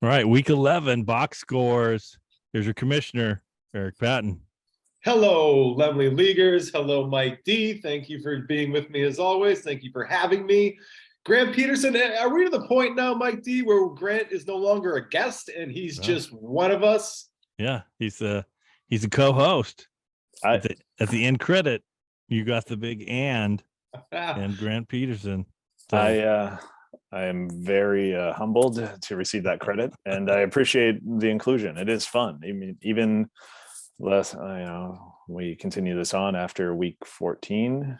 right, week 11 box scores. Here's your commissioner, Eric Patton. Hello, Laemmle Leaguers. Hello, Mike D. Thank you for being with me as always. Thank you for having me. Grant Peterson, are we to the point now, Mike D, where Grant is no longer a guest and he's just one of us? Yeah, he's a co-host. At the end credit, you got the big and Grant Peterson. So. I am very humbled to receive that credit, and I appreciate the inclusion. It is fun. I mean, even less, we continue this on after week 14.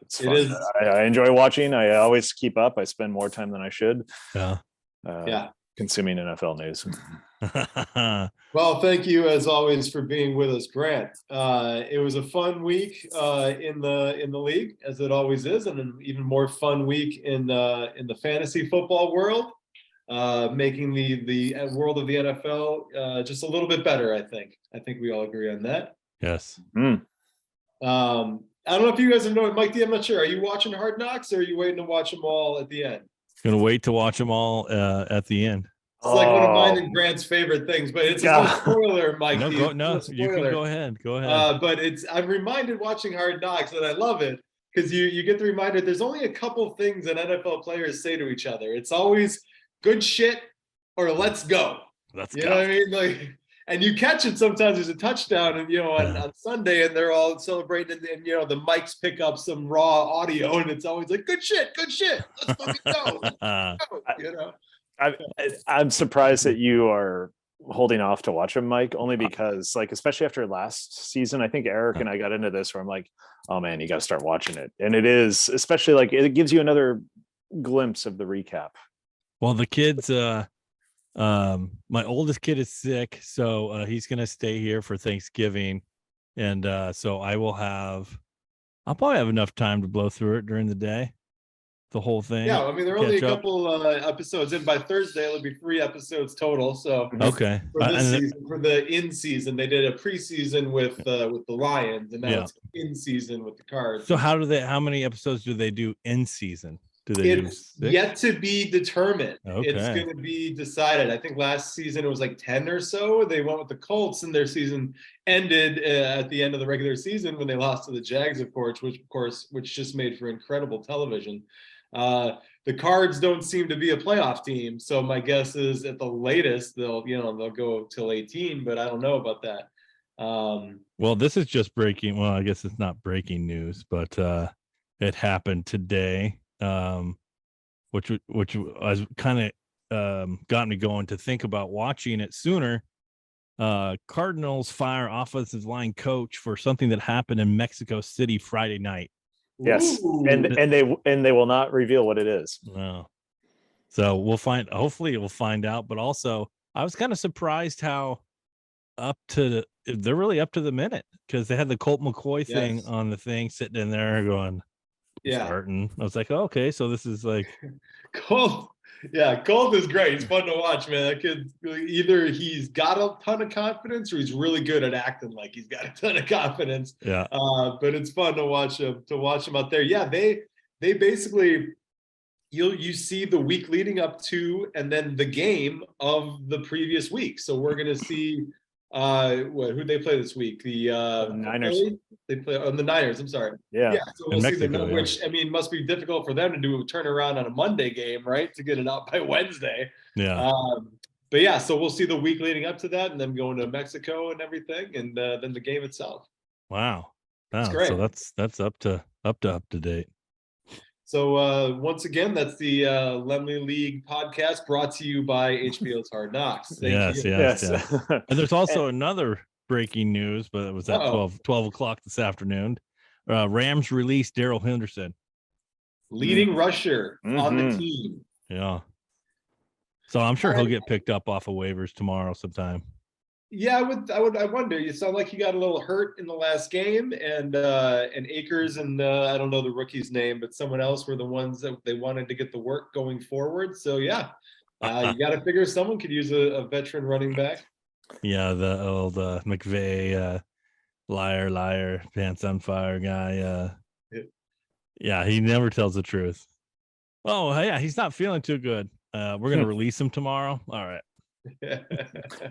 It's fun. It is. I enjoy watching. I always keep up. I spend more time than I should. Consuming NFL news. Well, thank you as always for being with us, Grant. It was a fun week in the league, as it always is, and an even more fun week in the fantasy football world, making the world of the NFL just a little bit better. I think we all agree on that. Yes. I don't know if you guys have known, Mike D, I'm not sure. Are you watching Hard Knocks, or are you waiting to watch them all at the end? Gonna wait to watch them all at the end. It's like one of mine and Grant's favorite things, but it's no spoiler, Mike. No, you can go ahead. Go ahead. But I'm reminded watching Hard Knocks, and I love it because you get the reminder. There's only a couple things that NFL players say to each other. It's always good shit or let's go. Let's go. You know what I mean? Like, and you catch it sometimes. There's a touchdown, and on Sunday, and they're all celebrating, and the mics pick up some raw audio, and it's always like good shit. Let's fucking go. I'm surprised that you are holding off to watch them, Mike, only because, like, especially after last season, I think Eric and I got into this where I'm like, oh man, you got to start watching it. And it is, especially like, it gives you another glimpse of the recap. Well, the kids, my oldest kid is sick, so he's going to stay here for Thanksgiving. And so I'll probably have enough time to blow through it during the day. The whole thing. Yeah, I mean, there are only a couple episodes in. By Thursday, it'll be 3 episodes total. So okay, for this season, for the in season, they did a preseason with the Lions, and now it's in season with the Cards. So how many episodes do they do in season? It's yet to be determined. Okay. It's going to be decided. I think last season it was like 10 or so. They went with the Colts, and their season ended at the end of the regular season when they lost to the Jags, of course, which just made for incredible television. The Cards don't seem to be a playoff team, so my guess is at the latest they'll go till 18, but I don't know about that. Well, this is just breaking. Well, I guess it's not breaking news, but it happened today, which has kind of got me going to think about watching it sooner. Cardinals fire offensive line coach for something that happened in Mexico City Friday night. Yes. Ooh. And they will not reveal what it is. No. So hopefully we'll find out. But also I was kind of surprised how they're really up to the minute, because they had the Colt McCoy thing on the thing sitting in there going, starting. I was like, oh, okay, so this is like Colt. Yeah, Colt is great. He's fun to watch, man. That kid, either he's got a ton of confidence or he's really good at acting like he's got a ton of confidence. Yeah. But it's fun to watch him out there. Yeah, they basically you see the week leading up to, and then the game of the previous week. So we're gonna see who they play this week? The Niners. They play on the Niners. I'm sorry. Yeah. So we'll see them, which I mean must be difficult for them to do a turnaround on a Monday game, right? To get it out by Wednesday. Yeah. But yeah, so we'll see the week leading up to that, and then going to Mexico and everything, and then the game itself. Wow. That's great. So that's up to date. So once again, that's the Laemmle League podcast brought to you by HBO's Hard Knocks. Thank you. Yes. And there's also another breaking news, but it was at 12 o'clock this afternoon. Rams released Darrell Henderson, leading rusher on the team. Yeah. So I'm sure he'll get picked up off of waivers tomorrow sometime. Yeah, I wonder. You sound like he got a little hurt in the last game, and Akers and I don't know the rookie's name, but someone else were the ones that they wanted to get the work going forward. So yeah, you got to figure someone could use a veteran running back. Yeah, the old McVay liar, pants on fire guy. Yeah, he never tells the truth. Oh, yeah, he's not feeling too good. We're gonna release him tomorrow. All right.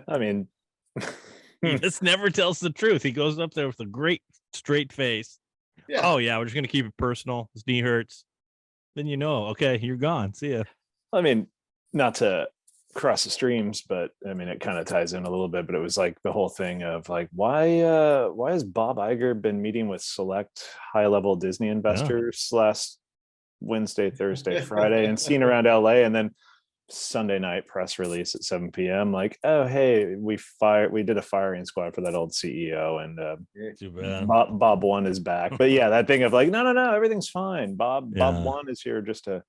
I mean, he just never tells the truth. He goes up there with a great straight face. Yeah. Oh yeah, we're just gonna keep it personal. His knee hurts. Then okay, you're gone. See ya. I mean, not to cross the streams, but I mean, it kind of ties in a little bit. But it was like the whole thing of like, why has Bob Iger been meeting with select high-level Disney investors last Wednesday, Thursday, Friday, and seen around LA, and then Sunday night press release at 7 p.m. like, oh hey, we did a firing squad for that old CEO, and Bob One is back. But yeah, that thing of like, no, everything's fine. Bob One is here just to.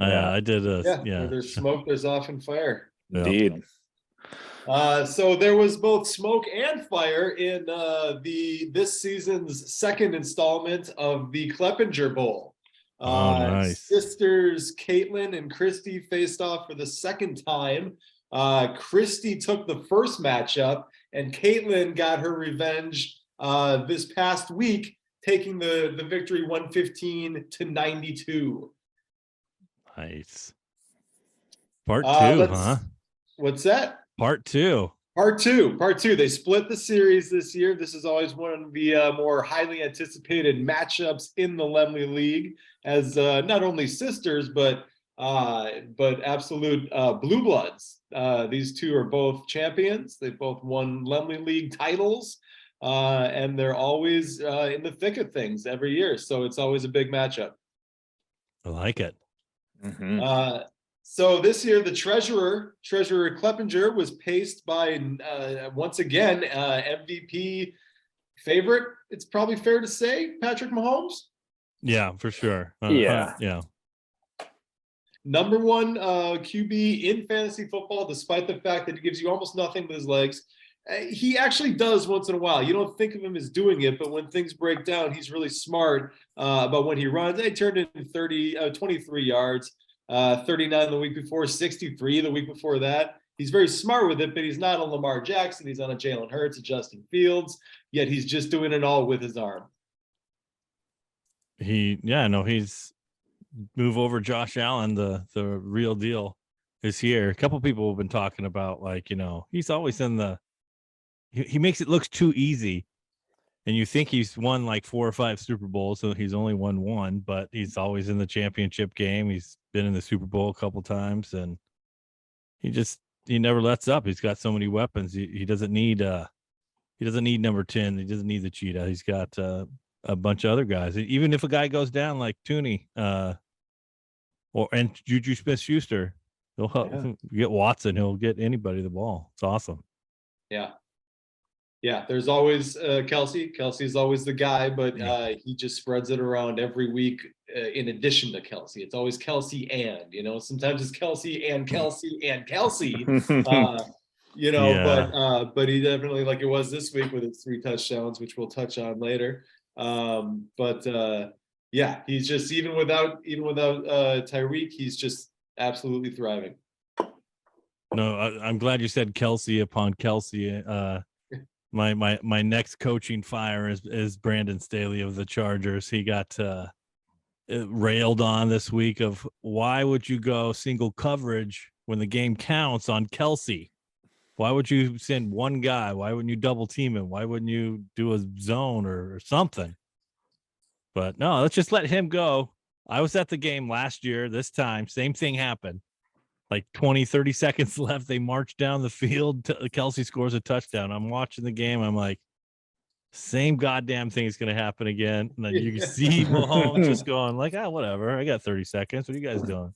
I did where there's smoke, there's often fire. Indeed. So there was both smoke and fire in this season's second installment of the Cleppinger Bowl. Nice. Sisters Caitlin and Christy faced off for the second time. Christy took the first matchup, and Caitlin got her revenge this past week, taking the victory 115-92. Nice. Part two, huh? What's that? Part two. They split the series this year. This is always one of the more highly anticipated matchups in the Laemmle League, as not only sisters but absolute blue bloods. These two are both champions. They both won Laemmle League titles, and they're always in the thick of things every year. So it's always a big matchup. I like it. Mm-hmm. So this year, the Treasurer Cleppinger, was paced by once again MVP favorite. It's probably fair to say Patrick Mahomes. Yeah, for sure. Yeah. Number one QB in fantasy football, despite the fact that he gives you almost nothing with his legs. He actually does once in a while. You don't think of him as doing it, but when things break down, he's really smart about when he runs. He turned in 23 yards. 39 the week before, 63 the week before that. He's very smart with it, but he's not on Lamar Jackson. He's on a Jalen Hurts, a Justin Fields, yet he's just doing it all with his arm. He's move over Josh Allen, the real deal is here. A couple people have been talking about, like, he's always in he makes it look too easy. And you think he's won like 4 or 5 Super Bowls, so he's only won one, but he's always in the championship game. He's been in the Super Bowl a couple times, and he never lets up. He's got so many weapons. He doesn't need number 10. He doesn't need the cheetah. He's got a bunch of other guys. Even if a guy goes down like Tooney and Juju Smith-Schuster, he'll help get Watson. He'll get anybody the ball. It's awesome. Yeah, there's always Kelsey. Kelsey's always the guy, but he just spreads it around every week in addition to Kelsey. It's always Kelsey and, sometimes it's Kelsey and Kelsey and Kelsey, but he definitely, like it was this week with his 3 touchdowns, which we'll touch on later. He's just, even without Tyreek, he's just absolutely thriving. No, I'm glad you said Kelsey upon Kelsey. My next coaching fire is Brandon Staley of the Chargers. He got railed on this week of, why would you go single coverage when the game counts on Kelsey? Why would you send one guy? Why wouldn't you double team him? Why wouldn't you do a zone or something? But no, let's just let him go. I was at the game last year. This time, same thing happened. Like 20, 30 seconds left. They march down the field. Kelsey scores a touchdown. I'm watching the game. I'm like, same goddamn thing is going to happen again. And then you can see Mahomes just going like, whatever. I got 30 seconds. What are you guys doing?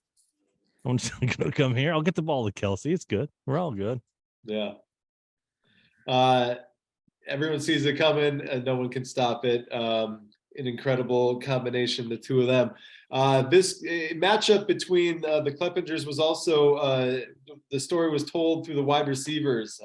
I'm just going to come here. I'll get the ball to Kelsey. It's good. We're all good. Yeah. Everyone sees it coming and no one can stop it. An incredible combination, the two of them. This matchup between the Kleppingers was also, the story was told through the wide receivers.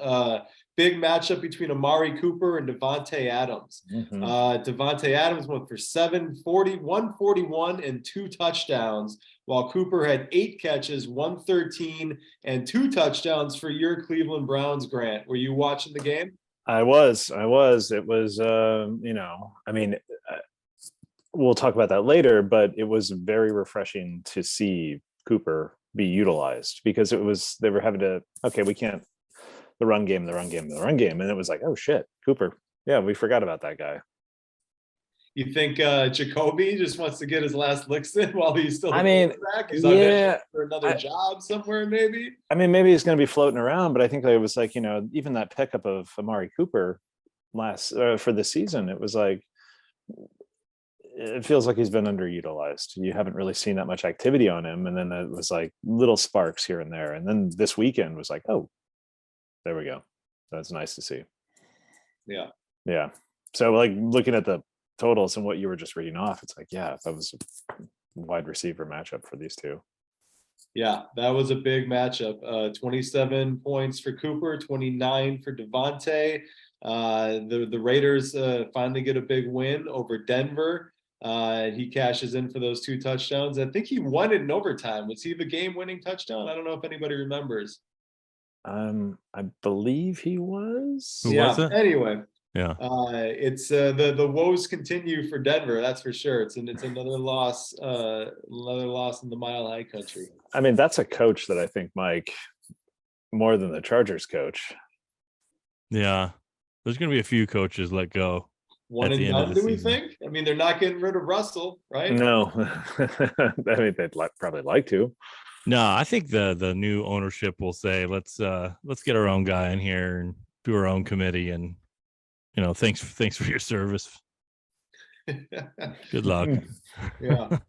Big matchup between Amari Cooper and Devontae Adams. Mm-hmm. Devontae Adams went for 141 and 2 touchdowns, while Cooper had 8 catches, 113 and 2 touchdowns for your Cleveland Browns. Grant, were you watching the game? I was. It was, we'll talk about that later, but it was very refreshing to see Cooper be utilized, because they were having to, okay, we can't, the run game. And it was like, oh shit, Cooper. Yeah, we forgot about that guy. You think Jacoby just wants to get his last licks in while he's still quarterback? He's yeah, for another job somewhere, maybe. I mean, maybe he's going to be floating around, but I think it was like, even that pickup of Amari Cooper for the season, it was like, it feels like he's been underutilized. You haven't really seen that much activity on him, and then it was like little sparks here and there, and then this weekend was like, oh, there we go. That's nice to see. Yeah. So like looking at the totals and what you were just reading off, it's like, yeah, that was a wide receiver matchup for these two. Yeah, that was a big matchup. 27 points for Cooper, 29 for Devontae. The Raiders finally get a big win over Denver. He cashes in for those 2 touchdowns. I think he won it in overtime. Was he the game-winning touchdown? I don't know if anybody remembers. I believe he was. Who was it? Anyway. Yeah. It's the woes continue for Denver, that's for sure. It's another loss in the Mile High Country. I mean, that's a coach that I think, Mike, more than the Chargers coach. Yeah. There's going to be a few coaches let go. One and done, do we think? I mean, they're not getting rid of Russell, right? No. I mean, they'd probably like to. No, I think the new ownership will say, let's get our own guy in here and do our own committee, and thanks for your service. Good luck. Yeah.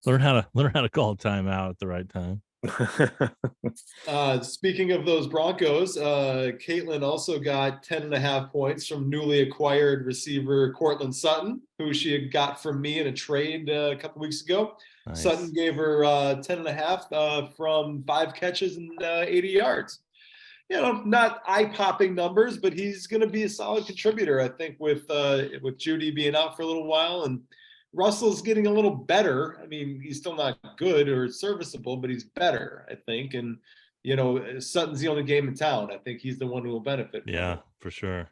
learn how to call a timeout at the right time. Speaking of those Broncos, Caitlin also got 10.5 points from newly acquired receiver Cortland Sutton, who she had got from me in a trade a couple weeks ago. Nice. Sutton gave her 10.5 from 5 catches and 80 yards. Not eye-popping numbers, but he's going to be a solid contributor, I think, with Judy being out for a little while, and Russell's getting a little better. I mean, he's still not good or serviceable, but he's better, I think. And Sutton's the only game in town. I think he's the one who will benefit. Yeah, for sure.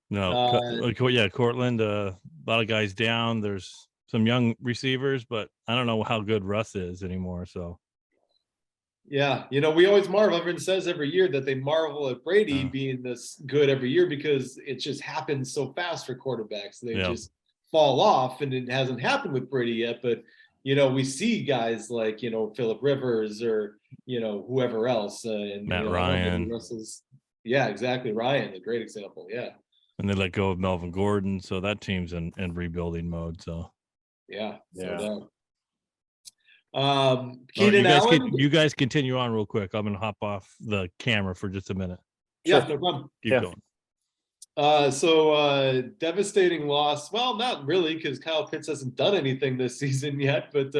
No, Cortland. A lot of guys down. There's some young receivers, but I don't know how good Russ is anymore. So. Yeah, we always marvel. Everyone says every year that they marvel at Brady being this good every year because it just happens so fast for quarterbacks. They just fall off, and it hasn't happened with Brady yet. But we see guys like Phillip Rivers or whoever else, and Matt Ryan. Yeah, exactly. Ryan, a great example. Yeah. And they let go of Melvin Gordon, so that team's in rebuilding mode. So. Yeah. Keenan Allen. You guys continue on real quick. I'm gonna hop off the camera for just a minute. Yeah, no problem. Keep going. So devastating loss. Well, not really, because Kyle Pitts hasn't done anything this season yet. But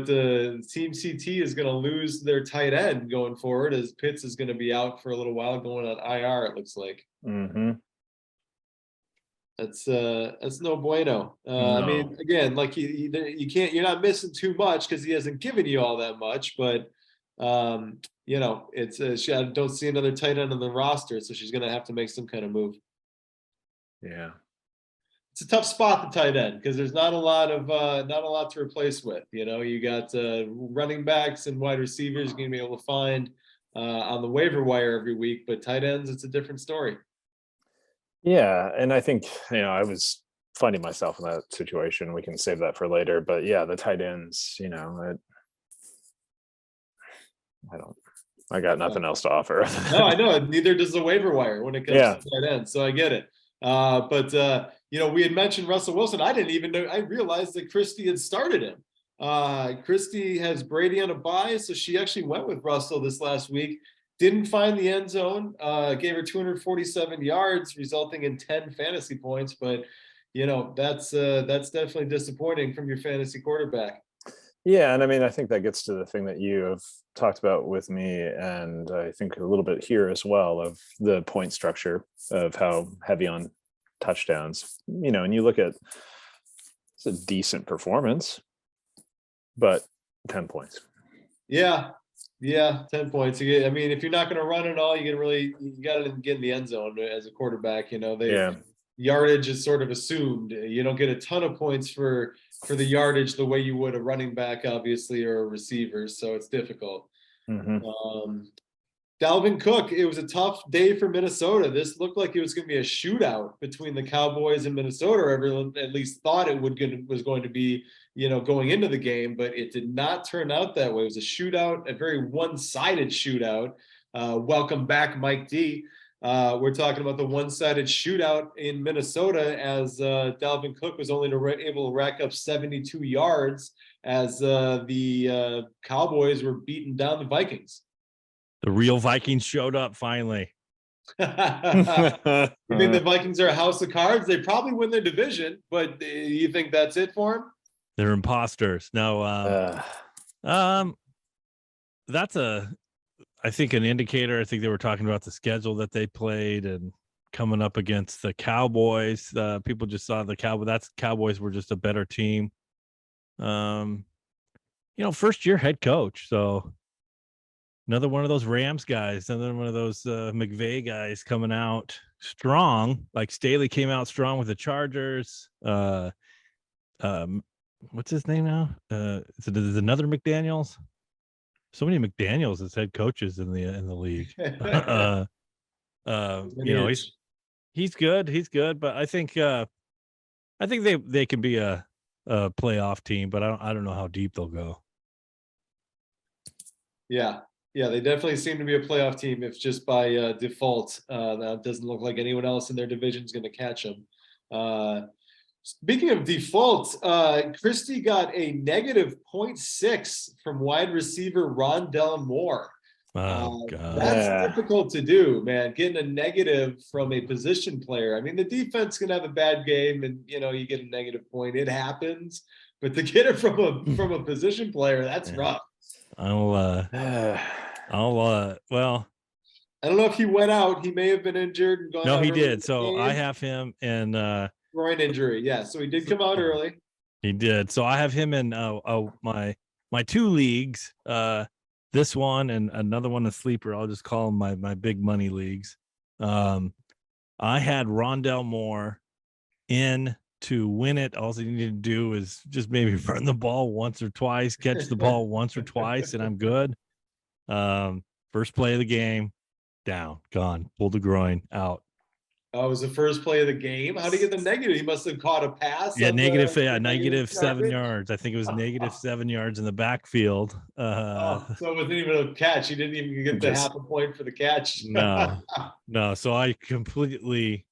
Team CT is going to lose their tight end going forward, as Pitts is going to be out for a little while, going on IR. It looks like. Mm-hmm. That's no bueno. No. I mean, again, like you can't, you're not missing too much because he hasn't given you all that much, but it's I don't see another tight end on the roster, so she's going to have to make some kind of move. Yeah, it's a tough spot, the tight end, because there's not a lot to replace with. You got running backs and wide receivers you're going to be able to find on the waiver wire every week, but tight ends, it's a different story. Yeah, and I think I was finding myself in that situation. We can save that for later, but yeah, the tight ends, I got nothing else to offer. No, I know. Neither does the waiver wire when it comes to tight ends. So I get it. But we had mentioned Russell Wilson. I didn't even know. I realized that Christy had started him. Christy has Brady on a bye, so she actually went with Russell this last week. Didn't find the end zone. Gave her 247 yards, resulting in 10 fantasy points. But that's definitely disappointing from your fantasy quarterback. Yeah, and I mean, I think that gets to the thing that you have talked about with me, and I think a little bit here as well, of the point structure of how heavy on touchdowns. And you look at, it's a decent performance, but 10 points. Yeah, 10 points. I mean, if you're not going to run it all, you got to get in the end zone as a quarterback. yardage is sort of assumed. You don't get a ton of points for the yardage the way you would a running back, obviously, or a receiver. So it's difficult. Dalvin Cook, it was a tough day for Minnesota. This looked like it was going to be a shootout between the Cowboys and Minnesota. Everyone at least thought it was going to be, going into the game, but it did not turn out that way. It was a shootout, a very one-sided shootout. Welcome back, Mike D. We're talking about the one-sided shootout in Minnesota as Dalvin Cook was only able to rack up 72 yards as the Cowboys were beating down the Vikings. The real Vikings showed up finally. You think the Vikings are a house of cards? They probably win their division, but you think that's it for them? They're imposters. No, that's I think an indicator. I think they were talking about the schedule that they played and coming up against the Cowboys. People just saw the Cowboys were just a better team. First year head coach. So another one of those Rams guys, another one of those McVay guys coming out strong. Like Staley came out strong with the Chargers. What's his name now? Is it another McDaniels? So many McDaniels as head coaches in the league. He's good, but I think they can be a playoff team, but I don't know how deep they'll go. Yeah, they definitely seem to be a playoff team. If just by default, that doesn't look like anyone else in their division is going to catch them. Speaking of default, Christie got a negative 0.6 from wide receiver Rondell Moore. Oh, God. That's difficult to do, man. Getting a negative from a position player. I mean, the defense can have a bad game, and you get a negative point. It happens, but to get it from a position player, that's rough. Well, I don't know if he went out. He may have been injured and gone. No, he did. So I have him in groin injury. Yeah, so he did come out early. He did. So I have him in my two leagues. This one and another one, a sleeper. I'll just call them my big money leagues. I had Rondell Moore in to win it. All you need to do is just maybe run the ball once or twice, catch the ball once or twice, and I'm good. First play of the game, down, gone, pulled the groin, out. Oh, it was the first play of the game. How did he get the negative? He must have caught a pass. Yeah, negative 7 yards. I think it was negative 7 yards in the backfield. So it wasn't even a catch. He didn't even get the half a point for the catch. No. So I completely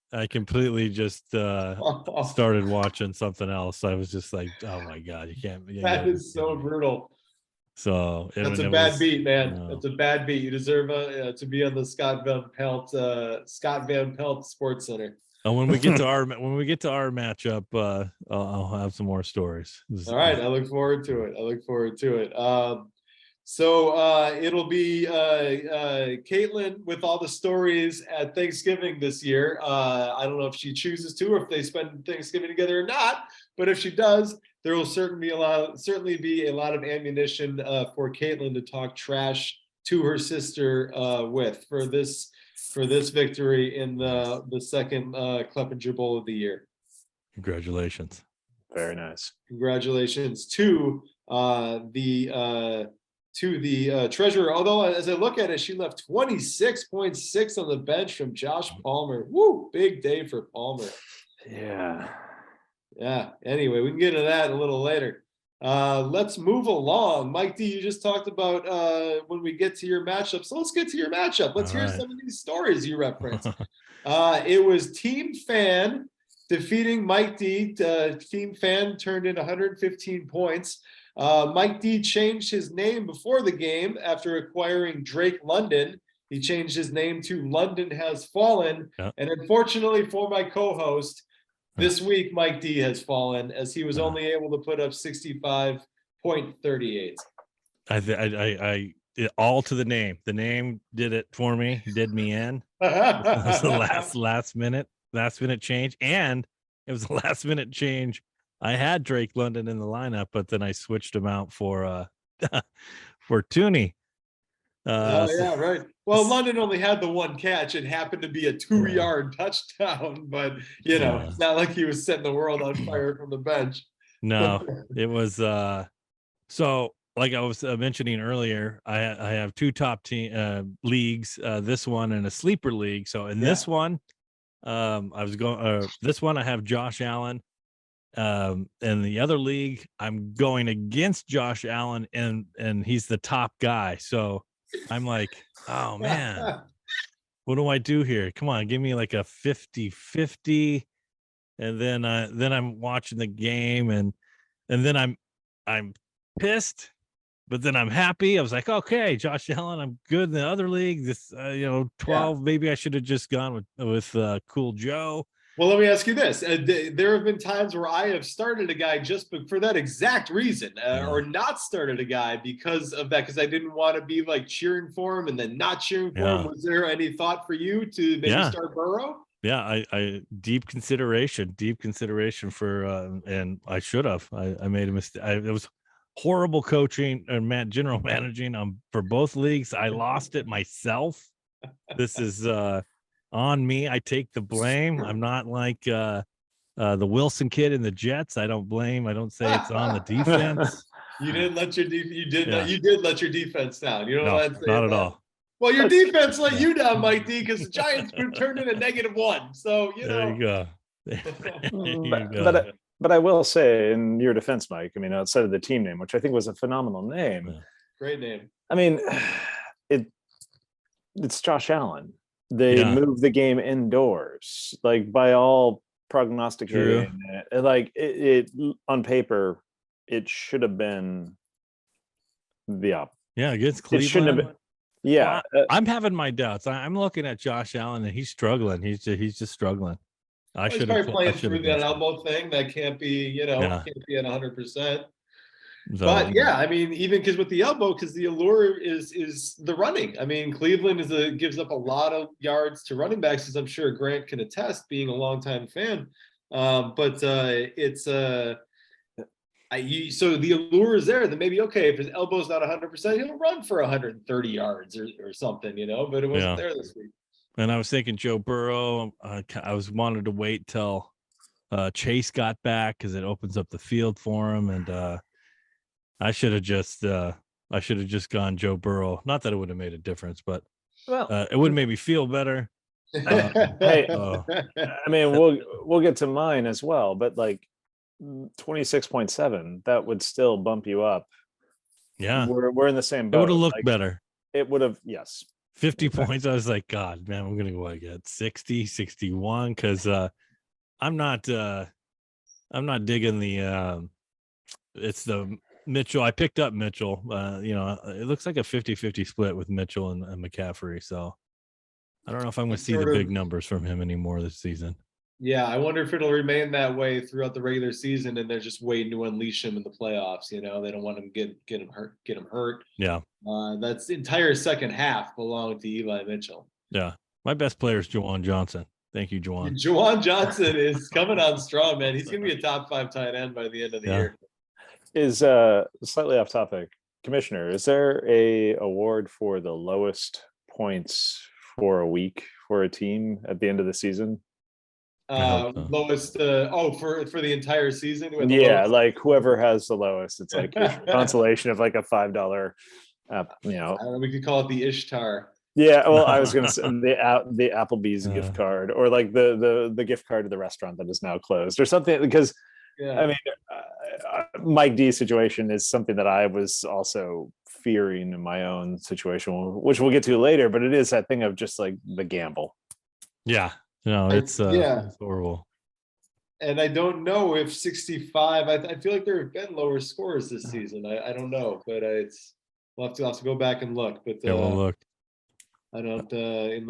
just started watching something else. I was just like, oh my God, you can't. That is so brutal. So that's a bad beat, man. That's a bad beat. You deserve to be on the Scott Van Pelt Sports Center. And when we get to our matchup, I'll have some more stories. All right, I look forward to it. So it'll be Caitlin with all the stories at Thanksgiving this year. I don't know if she chooses to, or if they spend Thanksgiving together or not. But if she does, there will certainly be a lot of ammunition for Caitlin to talk trash to her sister with for this victory in the second Cleppinger Bowl of the year. Congratulations! Very nice. Congratulations to the treasurer. Although as I look at it, she left 26.6 on the bench from Josh Palmer. Woo! Big day for Palmer. Yeah. Anyway, we can get into that a little later. Let's move along. Mike D, you just talked about when we get to your matchup. So let's get to your matchup. Let's hear some of these stories you referenced. It was Team Fan defeating Mike D. Team Fan turned in 115 points. Mike D changed his name before the game after acquiring Drake London. He changed his name to London Has Fallen. Yep. And unfortunately for my co-host, this week, Mike D has fallen as he was only able to put up 65.38. I all to the name. The name did it for me. He did me in. It was the last minute change, and it was the last minute change. I had Drake London in the lineup, but then I switched him out for Tooney. Yeah, right. Well, London only had the one catch. It happened to be a 2-yard touchdown, but it's not like he was setting the world on fire from the bench. No, it was so like I was mentioning earlier, I have two top team leagues, this one and a sleeper league. So in this one, this one I have Josh Allen. In the other league, I'm going against Josh Allen, and he's the top guy. So I'm like, oh man, what do I do here? Come on, give me like a 50-50. And then I'm watching the game, and then I'm pissed, but then I'm happy. I was like, okay, Josh Allen, I'm good in the other league. This 12, maybe I should have just gone with Cool Joe. Well, let me ask you this. There have been times where I have started a guy just for that exact reason, or not started a guy because of that, because I didn't want to be like cheering for him and then not cheering for him. Was there any thought for you to maybe start Burrow? Yeah, I deep consideration for, and I should have. I made a mistake. It was horrible coaching and general managing for both leagues. I lost it myself. This is on me. I take the blame. I'm not like the Wilson kid in the Jets. I don't say it's on the defense. You didn't let your you did let your defense down. You know not at all. Well, your defense let you down, Mike D, because the Giants turned in a -1. So there you go. But I will say, in your defense, Mike, I mean, outside of the team name, which I think was a phenomenal name. Great name. I mean, it's Josh Allen. They moved the game indoors, like by all prognosticating. Like it on paper, it should have been the opposite. Yeah, against Cleveland. It shouldn't have been. Yeah, I'm having my doubts. I'm looking at Josh Allen, and he's struggling. He's just struggling. I should have playing through that elbow thing. That can't be, can't be at 100%. But yeah, I mean, even because with the elbow, because the allure is the running. I mean, Cleveland gives up a lot of yards to running backs, as I'm sure Grant can attest, being a longtime fan. But it's so the allure is there. Then maybe if his elbow's not 100%, he'll run for 130 yards or something, But it wasn't there this week. And I was thinking Joe Burrow. I wanted to wait till Chase got back because it opens up the field for him, and I should have just gone Joe Burrow. Not that it would have made a difference, but it would have made me feel better. Hey, I mean, we'll get to mine as well, but like 26.7, that would still bump you up. Yeah, we're in the same boat. It would have looked better. It would have, yes. 50 points. I was like, God, man, I'm gonna go get 60, 61 because I'm not digging the it's the Mitchell. I picked up Mitchell. It looks like a 50-50 split with Mitchell and McCaffrey. So I don't know if I'm going to see the big numbers from him anymore this season. Yeah, I wonder if it'll remain that way throughout the regular season, and they're just waiting to unleash him in the playoffs. They don't want him get him hurt. Yeah, that's the entire second half belonged to Eli Mitchell. Yeah, my best player is Juwan Johnson. Thank you, Juwan. Juwan Johnson is coming on strong, man. He's going to be a top 5 tight end by the end of the year. Is slightly off topic, Commissioner, is there a award for the lowest points for a week for a team at the end of the season? Lowest for the entire season? Yeah, like whoever has the lowest, it's like consolation of like a $5 we could call it the Ishtar. Yeah, well, I was going to say the Applebee's gift card, or like the gift card to the restaurant that is now closed, or something. Because I mean, Mike D's situation is something that I was also fearing in my own situation, which we'll get to later. But it is that thing of just like the gamble. Yeah, it's horrible. And I don't know if 65. I feel like there have been lower scores this season. I don't know, but we'll have to go back and look. But we'll look. I don't.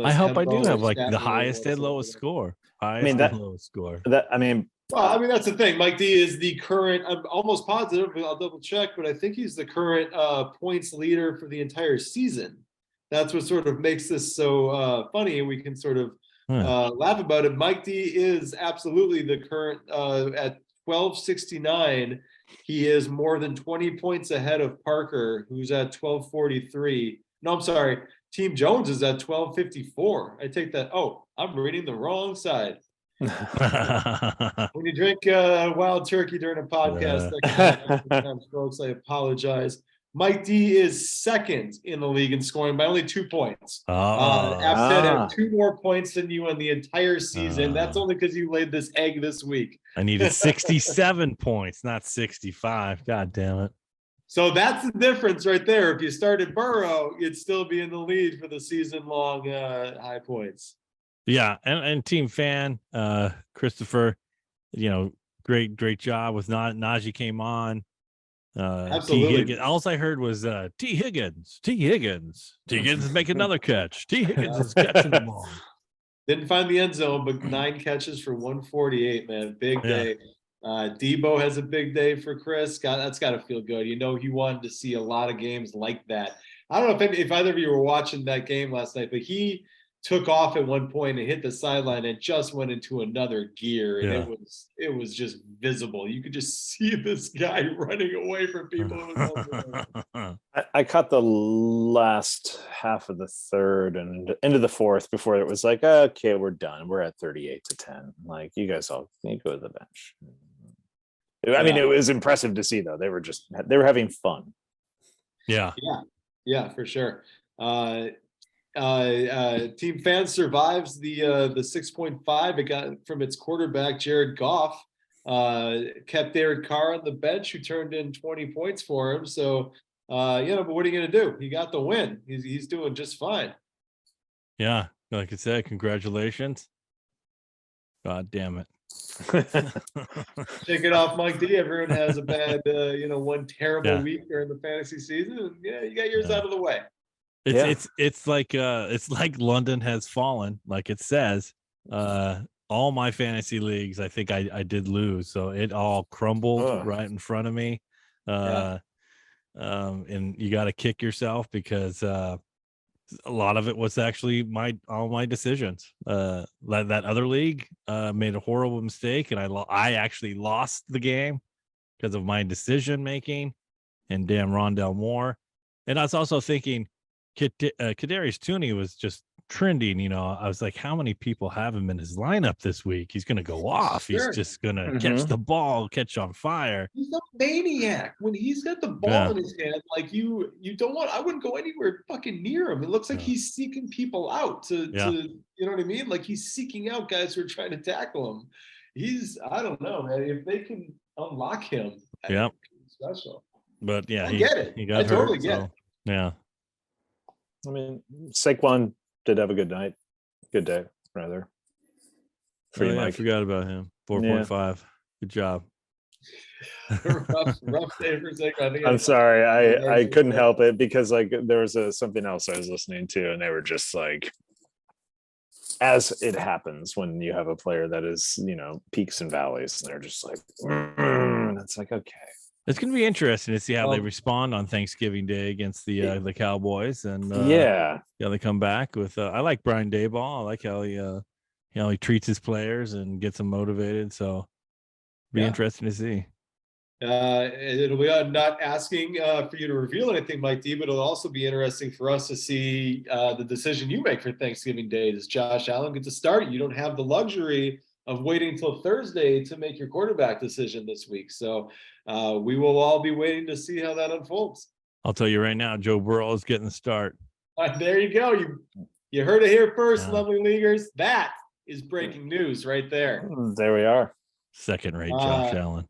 I hope I do have like the highest and lowest score. Lowest score. Well, that's the thing. Mike D is the current. I'm almost positive, but I'll double check. But I think he's the current points leader for the entire season. That's what sort of makes this so funny, and we can sort of laugh about it. Mike D is absolutely the current at 1269. He is more than 20 points ahead of Parker, who's at 1243. No, I'm sorry. Team Jones is at 1254. I take that. Oh, I'm reading the wrong side. When you drink wild turkey during a podcast, that can happen sometimes, folks. I apologize. Mike D is second in the league in scoring by only 2 points. Ted had 2 more points than you on the entire season. That's only because you laid this egg this week. I needed 67 points, not 65. God damn it. So that's the difference right there. If you started Burrow, you'd still be in the lead for the season-long high points. Yeah, and Team Fan, Christopher, great job with Najee came on. Absolutely. All I heard was T. Higgins is making another catch. T. Higgins is catching the ball. Didn't find the end zone, but 9 catches for 148, man. Big day. Debo has a big day for Chris. That's got to feel good. He wanted to see a lot of games like that. I don't know if either of you were watching that game last night, but he took off at one point and hit the sideline and just went into another gear. And it was just visible. You could just see this guy running away from people. I caught the last half of the third and into the fourth before it was like, okay, we're done. We're at 38-10. Like, you guys all can go to the bench. I mean, it was impressive to see, though. They were having fun. Yeah, for sure. Team Fan survives the 6.5 it got from its quarterback Jared Goff. Kept Derek Carr on the bench, who turned in 20 points for him. So but what are you gonna do? He got the win. He's doing just fine. Yeah, like I said, congratulations. God damn it. Shake it off, Mike D. Everyone has a bad one terrible week during the fantasy season, and you got yours out of the way. It's like London has fallen, like it says. All my fantasy leagues, I think I did lose, so it all crumbled right in front of me. And you got to kick yourself because a lot of it was actually all my decisions. That other league made a horrible mistake, and I actually lost the game because of my decision making and damn Rondell Moore. And I was also thinking Kadarius Toney was just trending. I was like, how many people have him in his lineup this week? He's going to go off. Sure. He's just going to catch the ball, catch on fire. He's a maniac when he's got the ball in his hand. Like you don't want. I wouldn't go anywhere fucking near him. It looks like he's seeking people out to you know what I mean? Like he's seeking out guys who are trying to tackle him. I don't know, man. If they can unlock him, special. But I get it. He got hurt, totally get it. Yeah. I mean, Saquon did have a good night. Good day, rather. I forgot about him. 4.5. Good job. rough day for Saquon. I'm sorry. I couldn't help it because there was something else I was listening to, and they were just like, as it happens when you have a player that is, peaks and valleys, and they're just like, and it's like, okay. It's going to be interesting to see how they respond on Thanksgiving Day against the Cowboys, and they come back with. I like Brian Daboll. I like how he treats his players and gets them motivated. So, be interesting to see. It'll be not asking for you to reveal anything, Mike D, but it'll also be interesting for us to see the decision you make for Thanksgiving Day. Does Josh Allen get to start? You don't have the luxury of waiting until Thursday to make your quarterback decision this week. So we will all be waiting to see how that unfolds. I'll tell you right now, Joe Burrow is getting the start. There you go. You heard it here first, lovely leaguers. That is breaking news right there. There we are. Second-rate Josh Allen.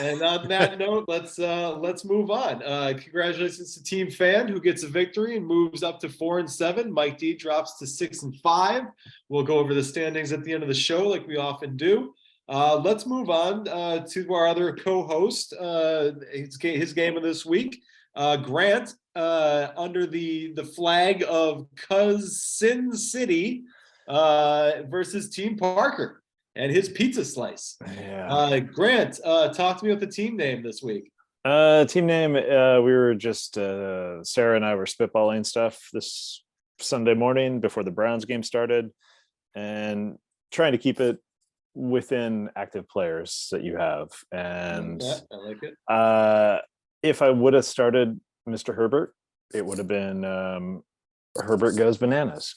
And on that note, let's move on. Congratulations to Team Fan, who gets a victory and moves up to 4-7. Mike D drops to 6-5. We'll go over the standings at the end of the show, like we often do. Let's move on to our other co-host. His game of this week, Grant, under the flag of Cousin City versus Team Parker and his pizza slice. Grant, talk to me about the team name this week. Team name, we were just Sarah and I were spitballing stuff this Sunday morning before the Browns game started, and trying to keep it within active players that you have. And I like it. If I would have started Mr. Herbert, it would have been Herbert Goes Bananas.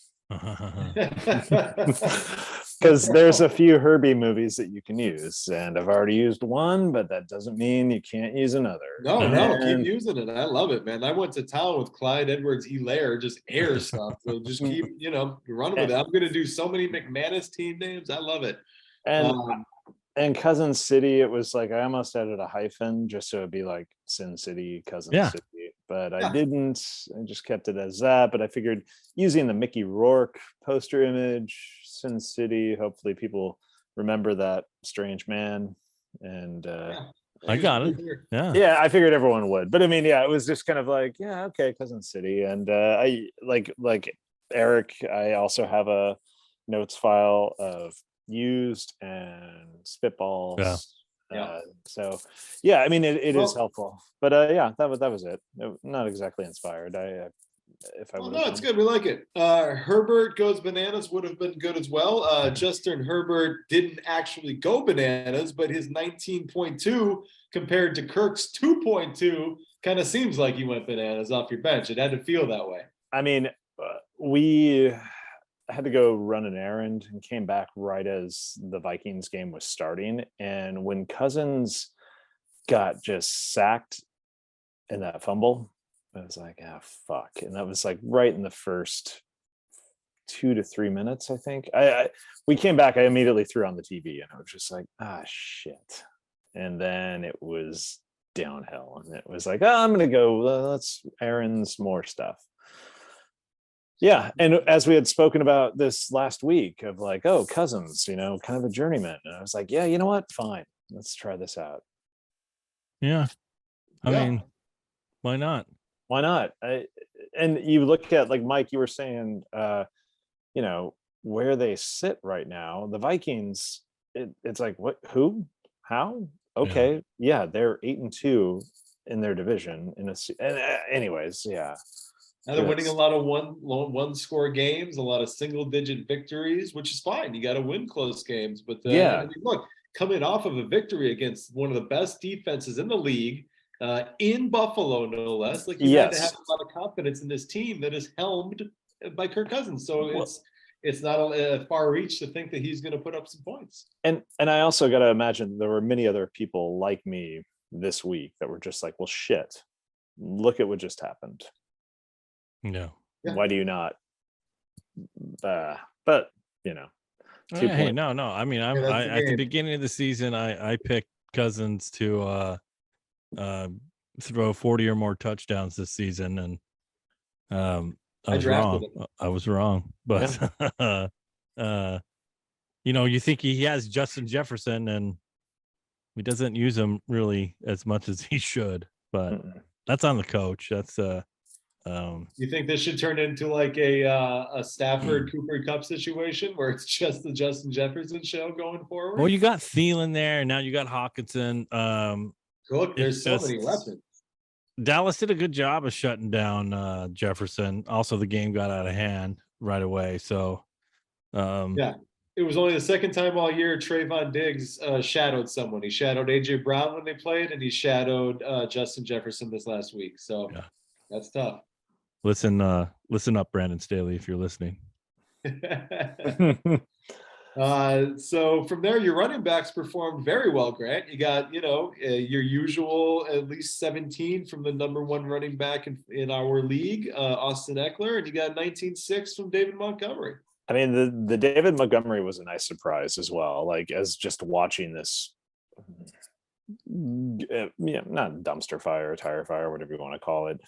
Because there's a few Herbie movies that you can use, and I've already used one, but that doesn't mean you can't use another. No, keep using it. I love it, man. I went to town with Clyde Edwards-Helaire, just air stuff. So just keep, running with it. I'm gonna do so many McManus team names. I love it. And Cousin City, it was like I almost added a hyphen just so it'd be like Sin City, Cousin City. But I didn't. I just kept it as that. But I figured using the Mickey Rourke poster image, Sin City, hopefully people remember that strange man. And I got it. Yeah, I figured everyone would. But I mean, it was just kind of like, okay, Cousin City. And I like Eric, I also have a notes file of used and spitballs. So I mean it is helpful, but that was it. Not exactly inspired. It's good. We like it. Herbert Goes Bananas would have been good as well. Justin Herbert didn't actually go bananas, but his 19.2 compared to Kirk's 2.2 kind of seems like he went bananas off your bench. It had to feel that way. I mean, we had to go run an errand and came back right as the Vikings game was starting. And when Cousins got just sacked in that fumble, I was like, fuck. And that was like right in the first 2 to 3 minutes, I think. We came back, I immediately threw on the TV and I was just like, shit. And then it was downhill. And it was like, I'm going to go, let's errands more stuff. Yeah, and as we had spoken about this last week of like, Cousins, kind of a journeyman. And I was like, you know what? Fine. Let's try this out. Yeah. I mean, why not? Why not? And you look at, like Mike, you were saying, where they sit right now, the Vikings, it's like, what, who, how? Okay. Yeah, they're 8-2 in their division. Anyways, yeah. Now they're winning a lot of one score games, a lot of single digit victories, which is fine. You got to win close games. But I mean, look, coming off of a victory against one of the best defenses in the league, in Buffalo, no less, like you had to have a lot of confidence in this team that is helmed by Kirk Cousins. So it's not a far reach to think that he's going to put up some points. And I also got to imagine there were many other people like me this week that were just like, well, shit, look at what just happened. No. Why do you not? But no. I mean, I at the beginning of the season, I picked Cousins to throw 40 or more touchdowns this season, and I was wrong. I was wrong, but you think he has Justin Jefferson, and he doesn't use him really as much as he should. But that's on the coach. That's you think this should turn into like a Stafford Cooper Kupp situation where it's just the Justin Jefferson show going forward? Well, you got Thielen there, and now you got Hawkinson. Look, there's so many weapons. Dallas did a good job of shutting down Jefferson. Also, the game got out of hand right away. So, it was only the second time all year Trayvon Diggs shadowed someone. He shadowed AJ Brown when they played, and he shadowed Justin Jefferson this last week. So that's tough. Listen up, Brandon Staley, if you're listening. So from there, your running backs performed very well, Grant. You got, your usual at least 17 from the number one running back in our league, Austin Eckler, and you got 19.6 from David Montgomery. I mean, the David Montgomery was a nice surprise as well. Like, as just watching this, not dumpster fire, tire fire, whatever you want to call it.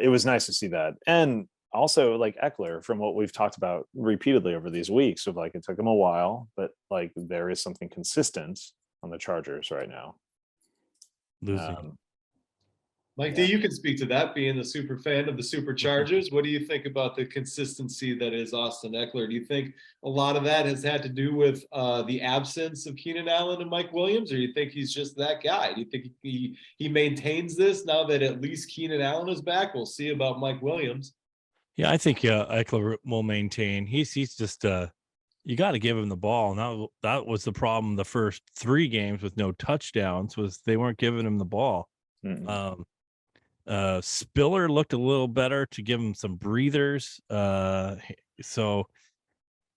It was nice to see that. And also, like Eckler, from what we've talked about repeatedly over these weeks, of like, it took him a while, but like there is something consistent on the Chargers right now. Mike D, you can speak to that, being a super fan of the Superchargers. What do you think about the consistency that is Austin Eckler? Do you think a lot of that has had to do with the absence of Keenan Allen and Mike Williams, or do you think he's just that guy? Do you think he maintains this now that at least Keenan Allen is back? We'll see about Mike Williams. Yeah, I think Eckler will maintain. He's just you got to give him the ball. Now that was the problem. The first 3 games with no touchdowns was they weren't giving him the ball. Spiller looked a little better to give him some breathers. So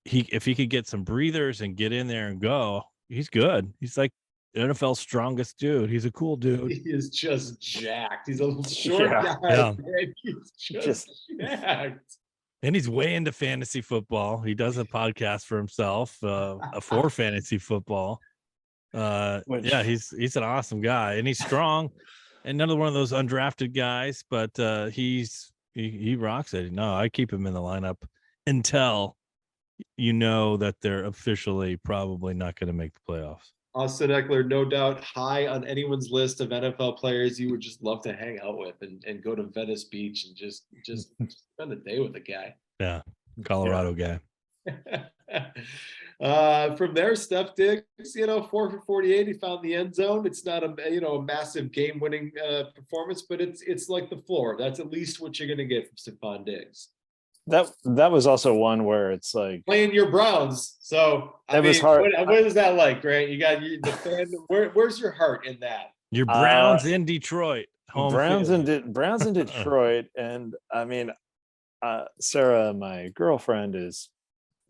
if he could get some breathers and get in there and go, he's good. He's like NFL's strongest dude. He's a cool dude. He is just jacked. He's a little short guy. Yeah. He's just jacked. And he's way into fantasy football. He does a podcast for himself for fantasy football. Yeah, he's an awesome guy, and he's strong. And another one of those undrafted guys, but he rocks it. No, I keep him in the lineup until you know that they're officially probably not going to make the playoffs. Austin Eckler, no doubt high on anyone's list of NFL players you would just love to hang out with and go to Venice Beach and just spend a day with the guy. Yeah, Colorado guy. From there, Steph Diggs, 4 for 48. He found the end zone. It's not a massive game-winning performance, but it's like the floor. That's at least what you're going to get from Stephon Diggs. That was also one where it's like playing your Browns. So was hard. What is that like, Grant? You got the fan. Where's your heart in that? Your Browns in Detroit. Browns in Detroit, and I mean, Sarah, my girlfriend, is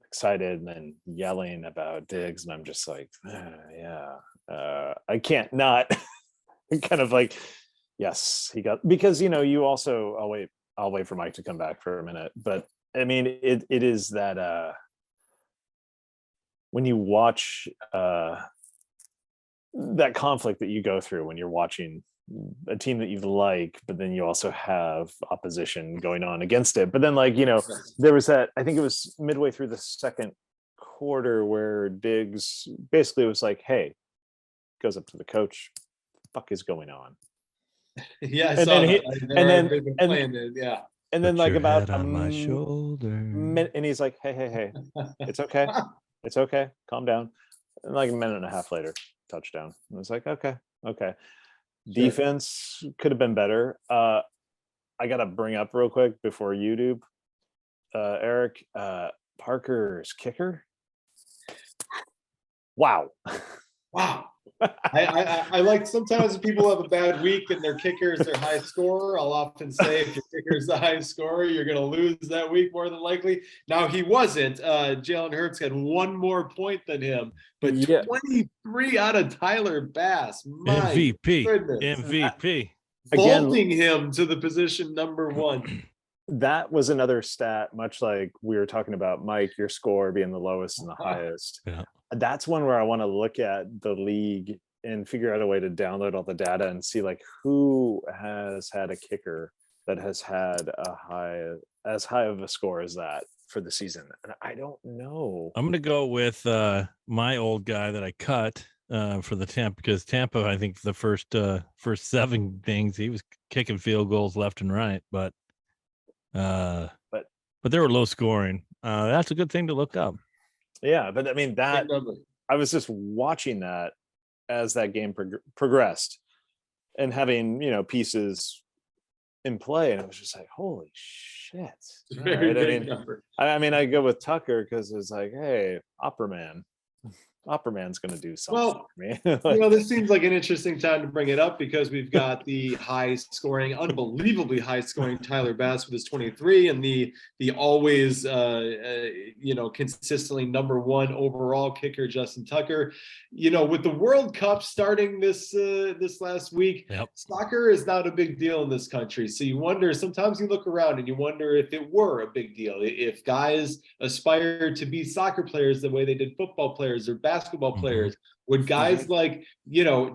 excited and yelling about Diggs, and I'm just like, I can't not. Kind of like, yes, he got, because you also. I'll wait for Mike to come back for a minute, but I mean, it is that when you watch that conflict that you go through when you're watching a team that you like, but then you also have opposition going on against it. But then, there was that, I think it was midway through the second quarter where Diggs basically was like, hey, goes up to the coach, what the fuck is going on? Yeah, I saw that. And then like about on my shoulder, and he's like, hey, it's okay, it's okay, calm down. And like a minute and a half later, touchdown. And it's like, okay. Sure. Defense could have been better. I gotta bring up real quick before you do, Eric, Parker's kicker. Wow. I like, sometimes people have a bad week and their kicker is their high scorer. I'll often say if your kicker is the high scorer, you're going to lose that week more than likely. Now, he wasn't. Jalen Hurts had one more point than him, but 23 out of Tyler Bass. My MVP. Vaulting him to the position number one. That was another stat, much like we were talking about, Mike, your score being the lowest and the highest. Yeah. That's one where I want to look at the league and figure out a way to download all the data and see like who has had a kicker that has had as high of a score as that for the season. And I don't know. I'm going to go with my old guy that I cut for the Tampa, because Tampa, I think the first 7 things he was kicking field goals left and right, but they were low scoring. That's a good thing to look up. Yeah, but I mean, that I was just watching that as that game progressed and having, pieces in play. And I was just like, holy shit. Right? I mean, I go with Tucker because it's like, hey, Opperman's going to do something for me. This seems like an interesting time to bring it up because we've got the unbelievably high scoring Tyler Bass with his 23 and the always, consistently number 1 overall kicker, Justin Tucker. With the World Cup starting this last week, soccer is not a big deal in this country. So you wonder, sometimes you look around and you wonder if it were a big deal, if guys aspire to be soccer players the way they did football players or basketball players, would guys like Tyreek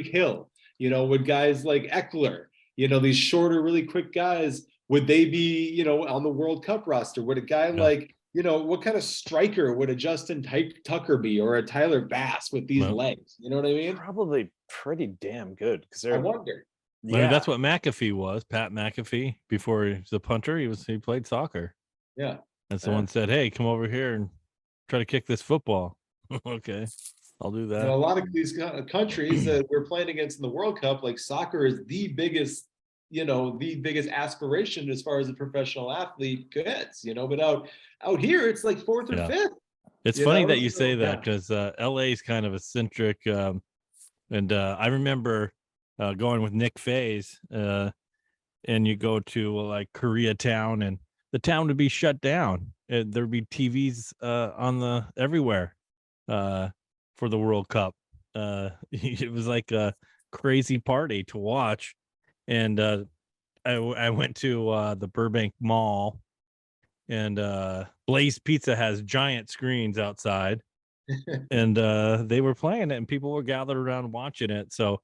Hill, would guys like Eckler, these shorter, really quick guys, would they be, on the World Cup roster? Would a guy like, what kind of striker would a Justin Tucker be, or a Tyler Bass with these legs? You know what I mean? Probably pretty damn good. Because I wonder. Yeah. I mean, that's what McAfee was. Pat McAfee, before he was a punter, he played soccer. Yeah. And someone said, hey, come over here and try to kick this football. Okay, I'll do that. A lot of these countries that we're playing against in the World Cup, like soccer is the biggest aspiration as far as a professional athlete gets, but out here it's like 4th or 5th. It's funny that you say that, because LA is kind of eccentric. And I remember going with Nick Faze, and you go to like Koreatown, and the town would be shut down. There'd be TVs on the everywhere for the World Cup. It was like a crazy party to watch. And I went to the Burbank Mall, and Blaze Pizza has giant screens outside, and they were playing it, and people were gathered around watching it. So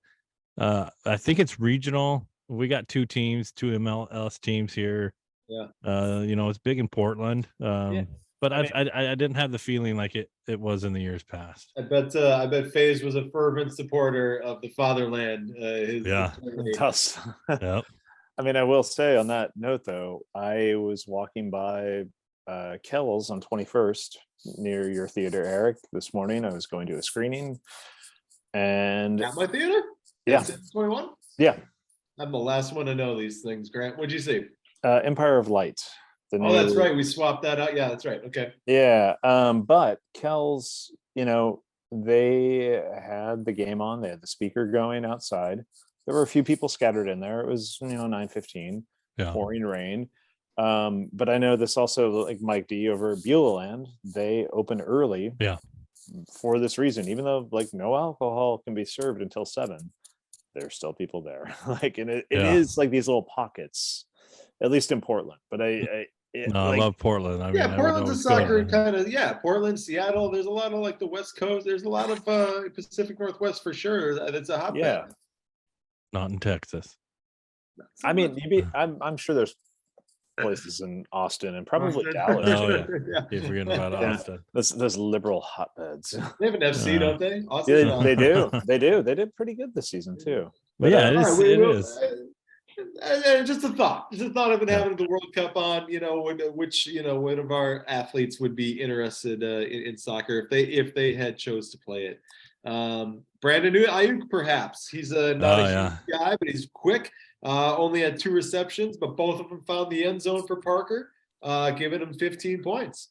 I think it's regional. We got 2 teams, 2 MLS teams here. Yeah. It's big in Portland. But I didn't have the feeling like it was in the years past. I bet FaZe was a fervent supporter of the fatherland. Tough. Yep. I mean, I will say on that note, though, I was walking by Kells on 21st near your theater, Eric, this morning. I was going to a screening, and at my theater. Yeah. 21. Yeah. I'm the last one to know these things. Grant, what'd you see? Empire of Light. That's right. We swapped that out. Yeah, that's right. Okay. Yeah. But Kells, they had the game on. They had the speaker going outside. There were a few people scattered in there. It was 9:15, pouring rain. But I know this also, like Mike D over at Beulah Land, they open early. Yeah. For this reason, even though like no alcohol can be served until 7, there's still people there. And it is like these little pockets, at least in Portland. But I love Portland. Portland's a soccer kind of, Portland, Seattle. There's a lot of like the West Coast. There's a lot of Pacific Northwest for sure. It's a hotbed. Yeah. Not in Texas. I mean, I'm sure there's places in Austin and probably Dallas. Oh yeah. Keep forgetting about Austin. Those liberal hotbeds. They have an FC, don't they? Austin, they do. They did pretty good this season too. But it is. Just a thought I've been having the World Cup on, which one of our athletes would be interested in soccer if they had chose to play it. Brandon Ayuk, perhaps. He's not a huge guy, but he's quick. Only had 2 receptions, but both of them found the end zone for Parker, giving him 15 points.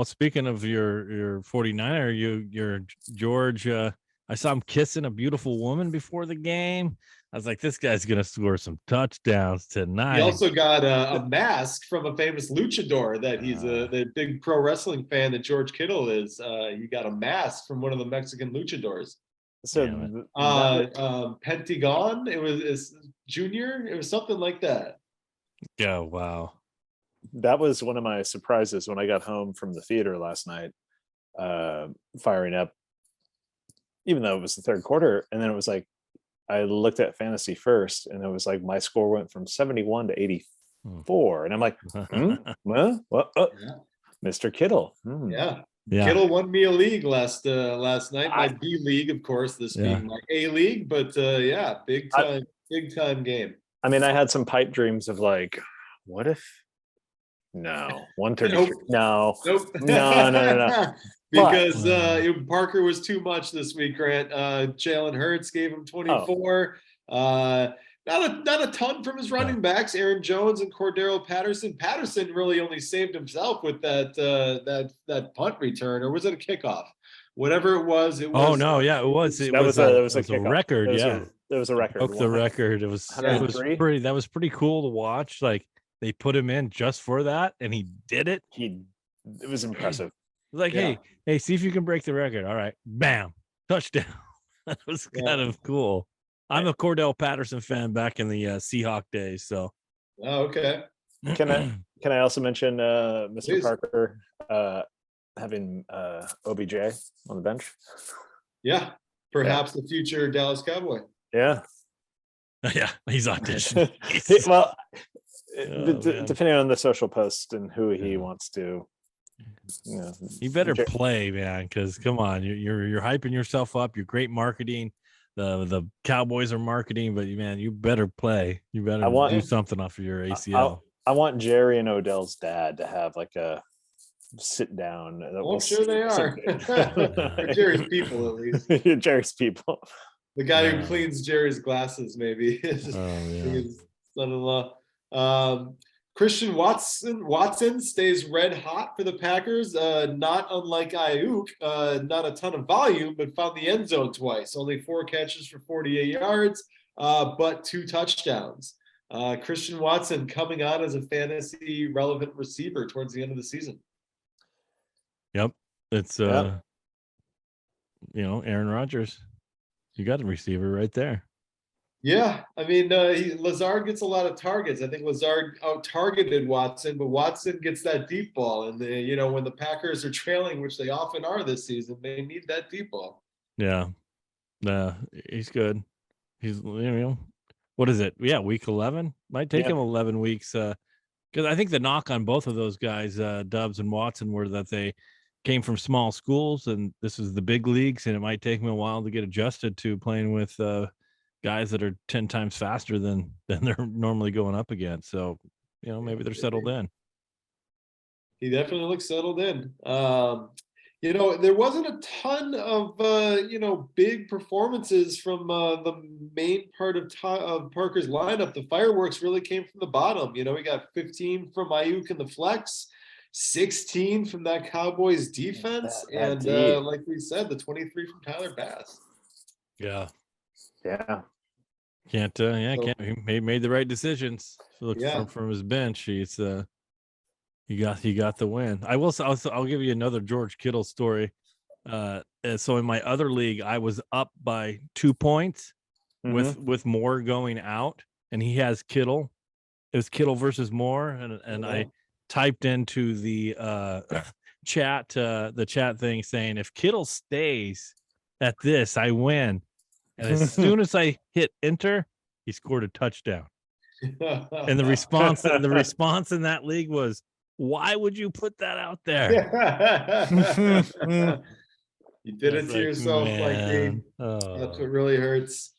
Speaking of your 49er, your George, I saw him kissing a beautiful woman before the game. I was like, this guy's gonna score some touchdowns tonight. He also got a mask from a famous luchador that he's the big pro wrestling fan that George Kittle is. He got a mask from one of the Mexican luchadors. So Pentagon, it was Junior. It was something like that. Yeah, wow. That was one of my surprises when I got home from the theater last night, firing up, even though it was the third quarter. And then it was like, I looked at fantasy first, and it was like my score went from 71 to 84. And I'm like, what? Mr. Kittle. Yeah. Kittle won me a league last night. My B league, of course, this being my A league, but big time game. I mean, I had some pipe dreams of like, what if? No, 133. Nope. No. Because Parker was too much this week, Grant. Jalen Hurts gave him 24. Not a ton from his running backs, Aaron Jones and Cordero Patterson. Patterson really only saved himself with that punt return, or was it a kickoff? Whatever it was. It was. Oh no, yeah, it was. It was a record. It was a record. Broke the record. It was pretty. That was pretty cool to watch. Like they put him in just for that, and he did it. It was impressive. Like, hey, see if you can break the record. All right, bam, touchdown. That was kind of cool. I'm a Cordell Patterson fan back in the Seahawk days. So, okay. Can I also mention Mr. Please. Parker having OBJ on the bench? Yeah, perhaps the future Dallas Cowboy. Yeah, he's auditioned. Depending on the social post and who he wants to. You better play, man, because come on, you're hyping yourself up. You're great marketing. The Cowboys are marketing, but man, you better play. You better do something off of your ACL. I want Jerry and Odell's dad to have like a sit down. I'm sure they are. Jerry's people, at least. Jerry's people. The guy who cleans Jerry's glasses, maybe. His son-in-law. Christian Watson stays red hot for the Packers. Not unlike Ayuk, not a ton of volume, but found the end zone twice. Only 4 catches for 48 yards, but 2 touchdowns. Christian Watson coming on as a fantasy relevant receiver towards the end of the season. Yep. It's Aaron Rodgers. You got a receiver right there. Yeah, I mean, Lazard gets a lot of targets. I think Lazard out-targeted Watson, but Watson gets that deep ball. And, when the Packers are trailing, which they often are this season, they need that deep ball. Yeah. He's good. He's, what is it? Yeah, week 11? Might take him 11 weeks. Because I think the knock on both of those guys, Doubs and Watson, were that they came from small schools, and this is the big leagues, and it might take them a while to get adjusted to playing with guys that are 10 times faster than they're normally going up against. So, maybe they're settled in. He definitely looks settled in. There wasn't a ton of, big performances from the main part of Parker's lineup. The fireworks really came from the bottom. We got 15 from Ayuk in the flex, 16 from that Cowboys defense, and like we said, the 23 from Tyler Bass. Yeah. Can't. Can't. He made the right decisions. Look from his bench. He's he got the win. I'll give you another George Kittle story. So in my other league, I was up by 2 points with Moore going out, and he has Kittle. It was Kittle versus Moore, and I typed into the chat thing saying, if Kittle stays at this, I win. And as soon as I hit enter, he scored a touchdown. And the response in that league was, why would you put that out there? You did it to yourself, like me. That's what really hurts.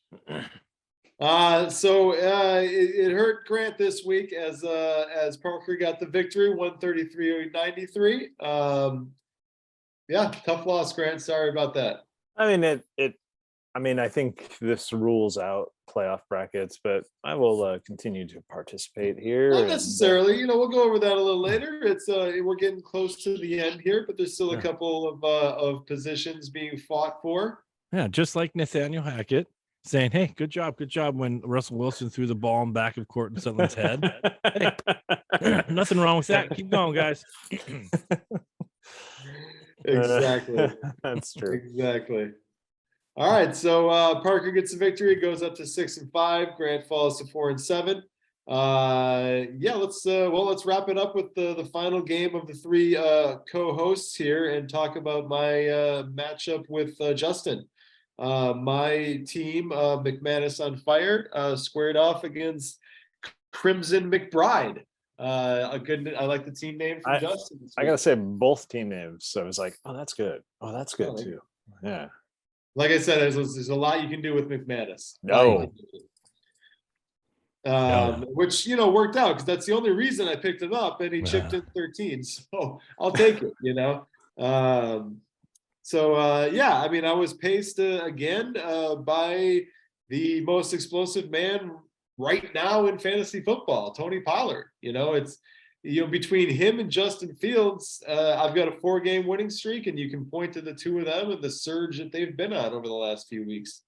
So it hurt Grant this week as Parker got the victory, 133-93. Tough loss, Grant. Sorry about that. I mean, I think this rules out playoff brackets, but I will continue to participate here. Not necessarily. We'll go over that a little later. It's we're getting close to the end here, but there's still a couple of positions being fought for. Yeah, just like Nathaniel Hackett saying, "Hey, good job," when Russell Wilson threw the ball in back of Courtland Sutherland's head. Hey, nothing wrong with that. Keep going, guys. Exactly. That's true. Exactly. All right, so Parker gets the victory, goes up to 6-5. Grant falls to 4-7. Let's wrap it up with the final game of the 3 co-hosts here and talk about my matchup with Justin. My team, McManus on Fire, squared off against Crimson McBride. I like the team name from Justin. I gotta say both team names. So I was like, oh, that's good. Oh, that's good too. Yeah. Like I said, there's a lot you can do with McManus. Which worked out because that's the only reason I picked him up, and he chipped in 13. So I'll take it. I was paced again by the most explosive man right now in fantasy football, Tony Pollard. It's between him and Justin Fields, I've got a 4-game winning streak, and you can point to the 2 of them and the surge that they've been on over the last few weeks.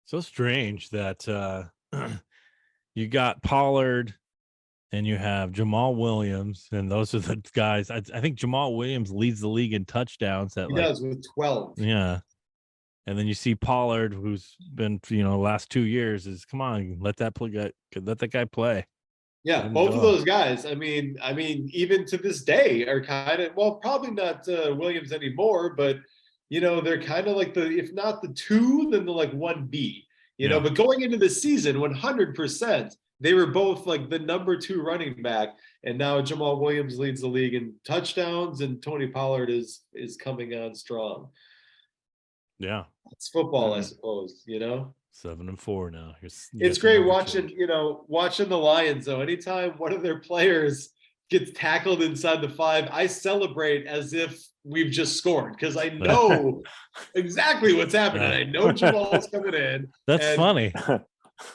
So strange that you got Pollard and you have Jamal Williams, and those are the guys. I think Jamal Williams leads the league in touchdowns. He does with 12. Yeah. And then you see Pollard, who's been, last 2 years, is come on, let that guy play. Yeah, both of those guys. I mean, even to this day are kind of, probably not Williams anymore, but they're kind of like if not the 2, then the 1B. But going into the season, 100%, they were both like the number 2 running back, and now Jamal Williams leads the league in touchdowns, and Tony Pollard is coming on strong. Yeah, it's football, I suppose. 7-4 now. It's great watching the Lions though. Anytime one of their players gets tackled inside the 5, I celebrate as if we've just scored because I know exactly what's happening. I know Jamal's coming in. That's funny.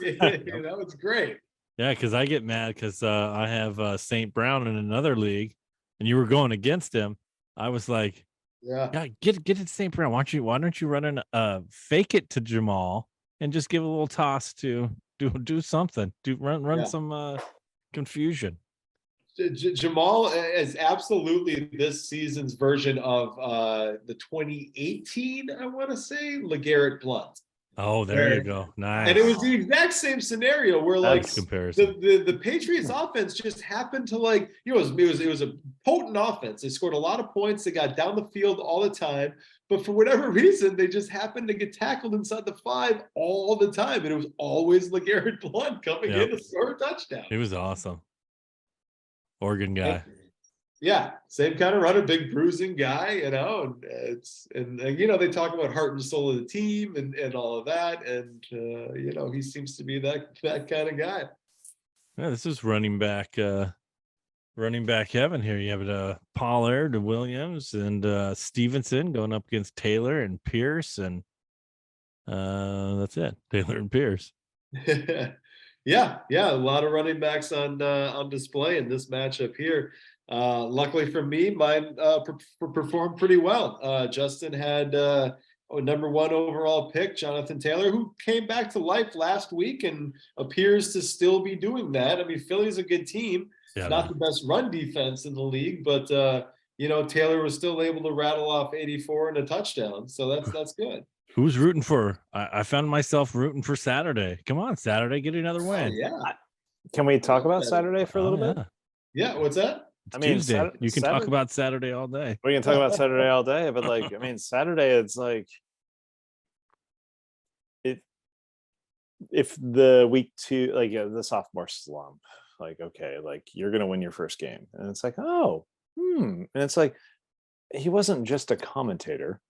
It's great. Yeah, because I get mad because I have St. Brown in another league, and you were going against him. I was like, Yeah. "Yeah, get it to St. Brown. Why don't you run an fake it to Jamal and just give a little toss to do something. Run Yeah. some confusion." Jamal is absolutely this season's version of the 2018, I want to say, LeGarrette Blount. Oh, there you go. Nice. And it was the exact same scenario where like comparison. the Patriots offense just happened to like, it was a potent offense. They scored a lot of points. They got down the field all the time, but for whatever reason, they just happened to get tackled inside the 5 all the time. And it was always LeGarrette Blount coming in to score a touchdown. It was awesome. Oregon guy. Yeah, same kind of runner, big bruising guy, you know, and you know, they talk about heart and soul of the team and all of that, and you know, he seems to be that kind of guy. Yeah, this is running back heaven here. You have Pollard, Williams, and Stevenson going up against Taylor and Pierce, and that's it. Taylor and Pierce. Yeah, a lot of running backs on display in this matchup here. Luckily for me, mine performed pretty well. Justin had number 1 overall pick, Jonathan Taylor, who came back to life last week and appears to still be doing that. I mean, Philly's a good team, not the best run defense in the league, but you know, Taylor was still able to rattle off 84 and a touchdown, so that's good. Who's rooting for? I found myself rooting for Saturday. Come on, Saturday, get another win. Yeah. Can we talk about Saturday for a little bit? Yeah, what's that? I mean, Tuesday. You can talk about Saturday all day. We can talk about Saturday all day, but like, I mean, Saturday, it's like, if the week 2, like the sophomore slump, like, okay, like you're gonna win your first game, and it's like, and it's like he wasn't just a commentator.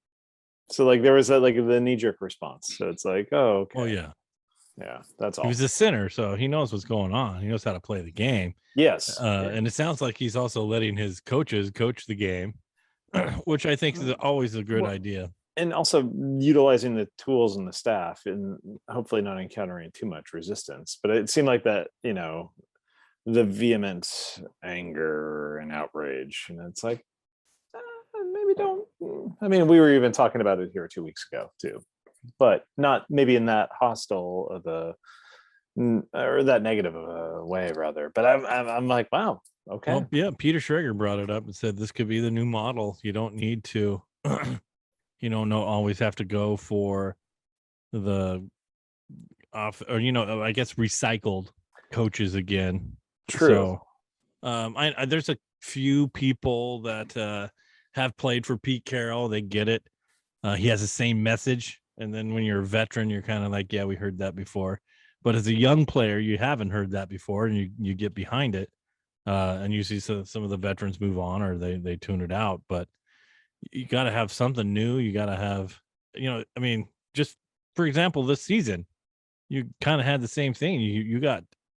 So like there was that like the knee-jerk response. So it's like, oh, okay. Oh yeah. Yeah, that's all. He was a sinner, so he knows what's going on. He knows how to play the game. Yes. And it sounds like he's also letting his coaches coach the game, which I think is always a good idea. And also utilizing the tools and the staff and hopefully not encountering too much resistance. But it seemed like that, you know, the vehement anger and outrage. And it's like, maybe don't. I mean, we were even talking about it here 2 weeks ago too, but not maybe in that hostile of a or that negative of a way rather. But I'm like, wow, okay. Well, yeah, Peter Schrager brought it up and said this could be the new model. You don't need to, always have to go for the off or I guess recycled coaches again. True. So, there's a few people that have played for Pete Carroll. They get it. He has the same message. And then when you're a veteran, you're kind of like, yeah, we heard that before. But as a young player, you haven't heard that before, and you get behind it. And you see some of the veterans move on or they tune it out. But you got to have something new. You got to have, just for example, this season, you kind of had the same thing.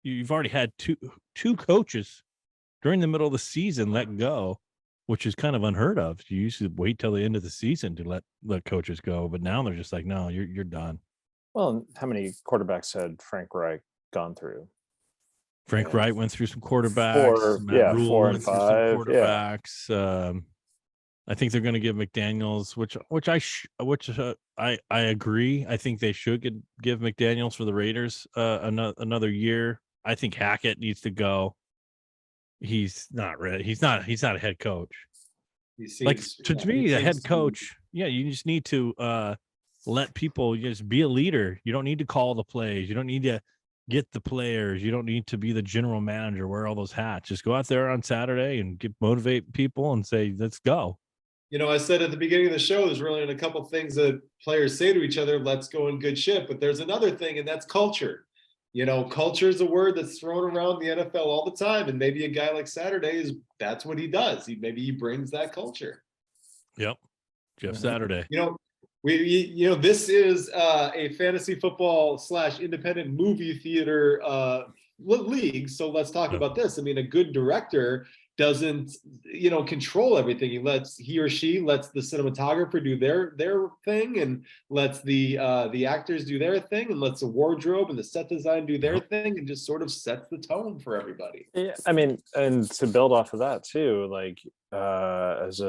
You've already had two coaches during the middle of the season let go, which is kind of unheard of. You used to wait till the end of the season to let coaches go, but now they're just like, no, you're done. Well, how many quarterbacks had Frank Reich gone through? Frank Reich went through some quarterbacks. 4 and 5 quarterbacks. Yeah. I think they're going to give McDaniels, which I agree. I think they should give McDaniels for the Raiders another year. I think Hackett needs to go. He's not ready. He's not a head coach. To me, a head coach. Yeah, you just need to let people just be a leader. You don't need to call the plays. You don't need to get the players. You don't need to be the general manager, wear all those hats. Just go out there on Saturday and motivate people and say, let's go. I said at the beginning of the show, there's really a couple of things that players say to each other, let's go in good shape. But there's another thing, and that's culture. Culture is a word that's thrown around the NFL all the time. And maybe a guy like Saturday that's what he does. Maybe he brings that culture. Yep. Jeff Saturday. This is a fantasy football / independent movie theater league. So let's talk about this. I mean, a good director doesn't, control everything. He or she lets the cinematographer do their thing, and lets the actors do their thing, and lets the wardrobe and the set design do their thing, and just sort of sets the tone for everybody. Yeah, I mean, and to build off of that too, like as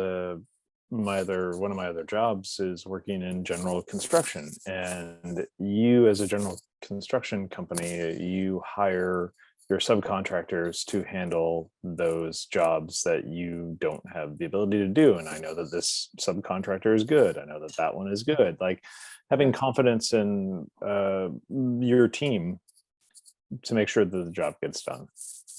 one of my other jobs is working in general construction, and you as a general construction company, you hire your subcontractors to handle those jobs that you don't have the ability to do. And I know that this subcontractor is good. I know that that one is good. Like having confidence in your team to make sure that the job gets done.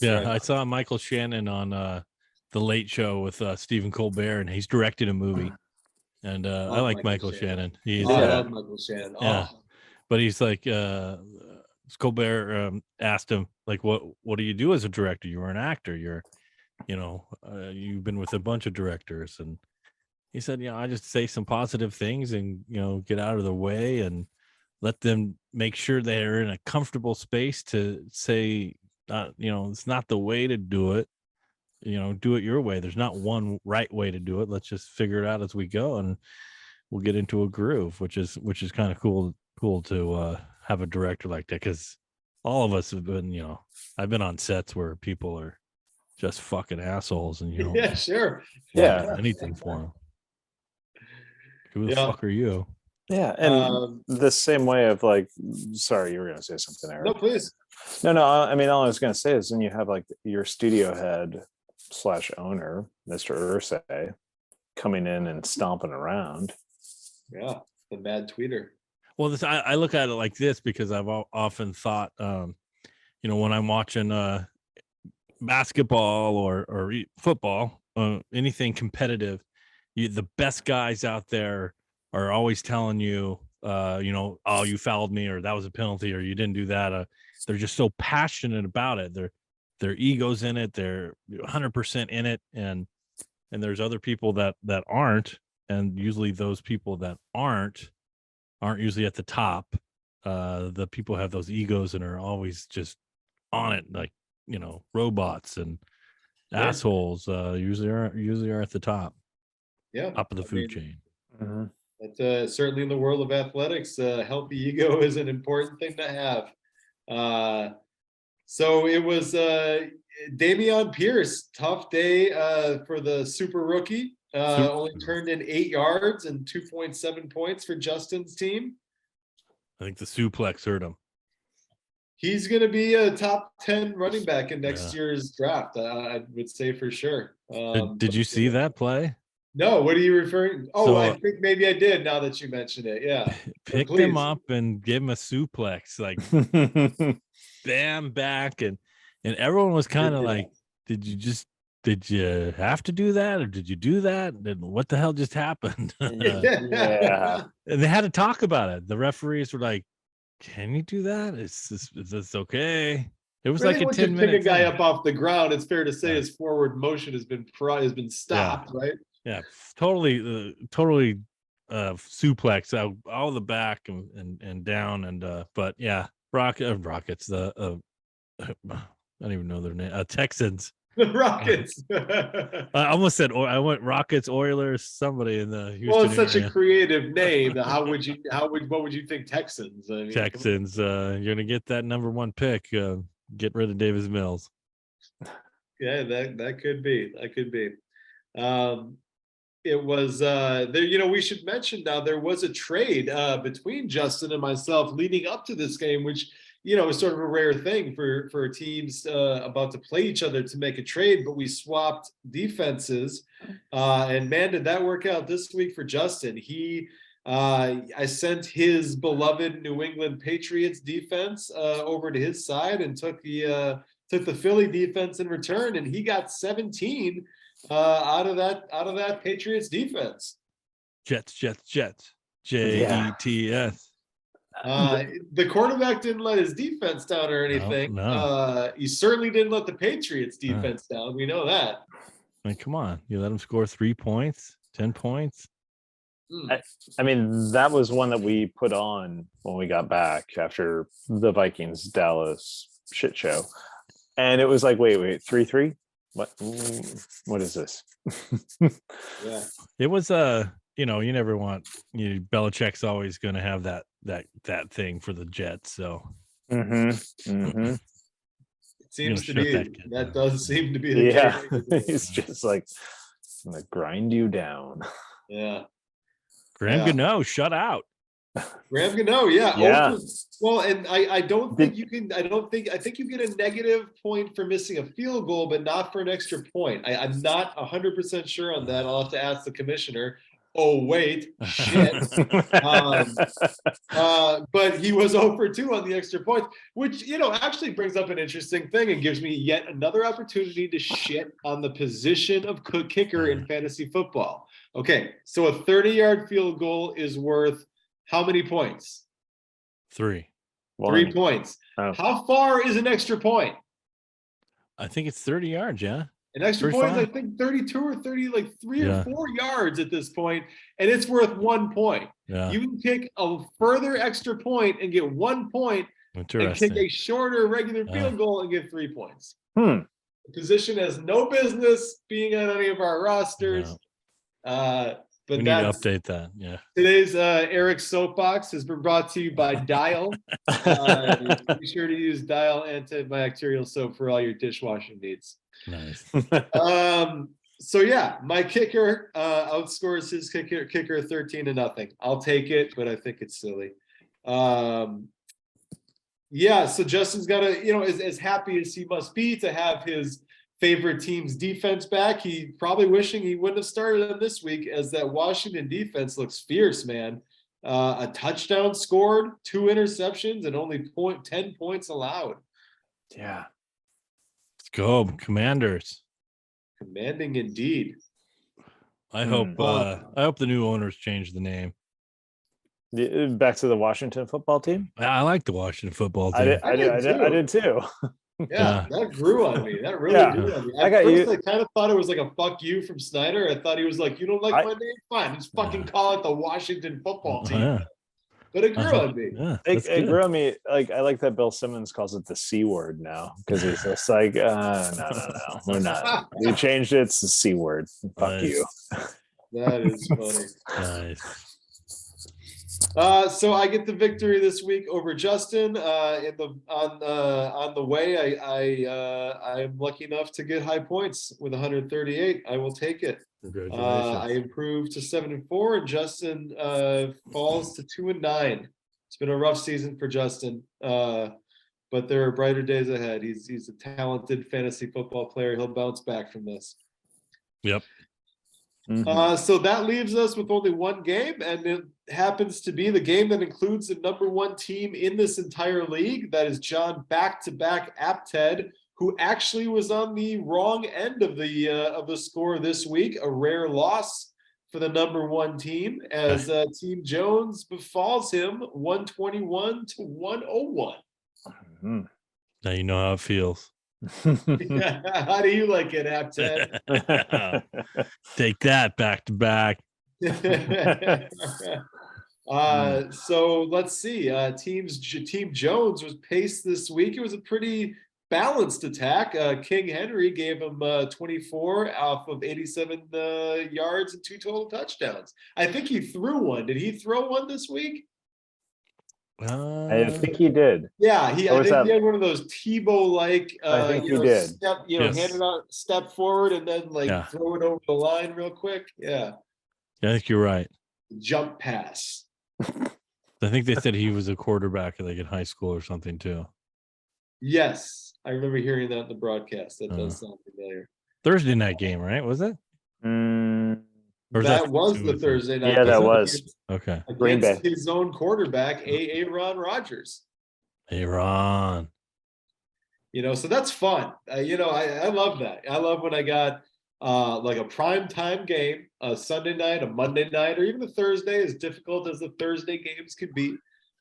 Yeah, I saw Michael Shannon on The Late Show with Stephen Colbert, and he's directed a movie. And I like Michael Shannon. I love Michael Shannon. Yeah, but he's like Colbert asked him, like, what do you do as a director? You were an actor. You've been with a bunch of directors. And he said, I just say some positive things and, get out of the way and let them make sure they're in a comfortable space to say, it's not the way to do it. Do it your way. There's not one right way to do it. Let's just figure it out as we go, and we'll get into a groove, which is kind of cool to have a director like that, because all of us have been, I've been on sets where people are just fucking assholes, and yeah, sure, anything for them. Who the fuck are you? Yeah, and the same way of like, sorry, you were gonna say something, Eric. No, please. No. I mean, all I was gonna say is, when you have like your studio head / owner, Mr. Ursay, coming in and stomping around. Yeah, the mad tweeter. Well, I look at it like this, because I've often thought, when I'm watching basketball or football, anything competitive, the best guys out there are always telling you, oh, you fouled me, or that was a penalty, or you didn't do that. They're just so passionate about it. Their ego's in it. They're 100% in it. And there's other people that aren't. And usually those people that aren't usually at the top. The people have those egos and are always just on it, like, robots and assholes. Usually are at the top. Yeah, top of the food chain. Mm-hmm. But certainly in the world of athletics, healthy ego is an important thing to have. So it was Dameon Pierce, tough day for the super rookie. Only turned in 8 yards and 2.7 points for Justin's team. I think the suplex hurt him. He's going to be a top 10 running back in next year's draft, I would say for sure. Did you see that play? No, what are you referring to? Oh, I think maybe I did, now that you mentioned it. Yeah. Pick him up and give him a suplex, like bam, back, and everyone was kind of like, did you have to do that, or did you do that? And what the hell just happened? Yeah. And they had to talk about it. The referees were like, can you do that? Is this okay? It was like a 10-minute pick a guy up off the ground. It's fair to say his forward motion has been stopped, right? Yeah, totally suplex out all the back and down, and but yeah, Rockets, the I don't even know their name, Texans. The Rockets. I almost said I went Rockets, Oilers, somebody in the Houston it's such area. a creative name. What would you think Texans? I mean, Texans, you're gonna get that number 1 pick. Get rid of Davis Mills. Yeah, that could be. It was there. We should mention now there was a trade between Justin and myself leading up to this game, which is sort of a rare thing for teams about to play each other to make a trade. But we swapped defenses, and man, did that work out this week for Justin. I sent his beloved New England Patriots defense over to his side and took the Philly defense in return, and he got 17 out of that Patriots defense. Jets. Jets. The quarterback didn't let his defense down or anything. No. He certainly didn't let the Patriots defense down. We know that. I mean, come on. You let him score 3 points, 10 points. I mean, that was one that we put on when we got back after the Vikings Dallas shit show. And it was like, wait, 3-3? What is this? Yeah. It was you never want Belichick's always going to have that thing for the Jets. So It seems to be that does seem to be the case. He's just like, I'm gonna grind you down. Yeah. Graham Gano, shut out. Graham Gano, yeah. Well, and I don't think you can. I think you get a negative point for missing a field goal, but not for an extra point. I'm not 100% sure on that. I'll have to ask the commissioner. Oh wait, shit. But he was 0 for 2 on the extra points, which actually brings up an interesting thing and gives me yet another opportunity to shit on the position of kicker in fantasy football. Okay, so a 30-yard field goal is worth how many points? 3. 3 points. Oh. How far is an extra point? I think it's 30 yards, yeah. An extra point is, I think, 32 or 30, like 3 or 4 yards at this point, and it's worth 1 point. Yeah. You can kick a further extra point and get 1 point, and kick a shorter regular field goal and get 3 points. The position has no business being on any of our rosters. No. But we need to update that. Yeah. Today's Eric's Soapbox has been brought to you by Dial. Be sure to use Dial antibacterial soap for all your dishwashing needs. Nice. So yeah, my kicker outscores his kicker 13-0. I'll take it, but I think it's silly. Yeah, so Justin's got to, as happy as he must be to have his favorite team's defense back, he probably wishing he wouldn't have started them this week, as that Washington defense looks fierce, man. A touchdown scored, 2 interceptions, and only 10 points allowed. Yeah. Let's go, Commanders. Commanding indeed. I hope the new owners change the name. Back to the Washington football team. I like the Washington football team. I did too. Yeah, that grew on me. That really grew on me. At first, I kind of thought it was like a fuck you from Snyder. I thought he was like, you don't like my name? Fine, just fucking call it the Washington football team. Yeah. But it grew on me. Yeah, it grew on me. Like, I like that Bill Simmons calls it the C word now, because he's just like, no, we're not. We changed it. It's the C word. Fuck you. That is funny. Nice. So I get the victory this week over Justin. On the way, I am lucky enough to get high points with 138. I will take it. Congratulations. I improved to 7-4, and Justin falls to 2-9. It's been a rough season for Justin, but there are brighter days ahead. He's a talented fantasy football player. He'll bounce back from this. Yep. So that leaves us with only one game, and it happens to be the game that includes the number 1 team in this entire league. That is John back-to-back Apted, who actually was on the wrong end of the score this week. A rare loss for the number 1 team, as Team Jones befalls him 121 to 101. Now you know how it feels. How do you like it, Apted? Take that back-to-back. So let's see. Team Jones was paced this week. It was a pretty balanced attack. King Henry gave him 24 off of 87 yards and 2 total touchdowns. I think he threw one. Did he throw one this week? I think he did. Yeah, I think he had one of those Tebow-like. I think he did. Step, hand it out, step forward, and then throw it over the line real quick. Yeah, I think you're right. Jump pass. I think they said he was a quarterback in high school or something too. Yes, I remember hearing that in the broadcast. That does sound familiar. Thursday night game, right? Was it? That was the Thursday night. Yeah, that was. Okay. Against his own quarterback, Aaron Rodgers. Aaron. So that's fun. I love that. I love when I got a prime time game, a Sunday night, a Monday night, or even a Thursday, as difficult as the Thursday games could be.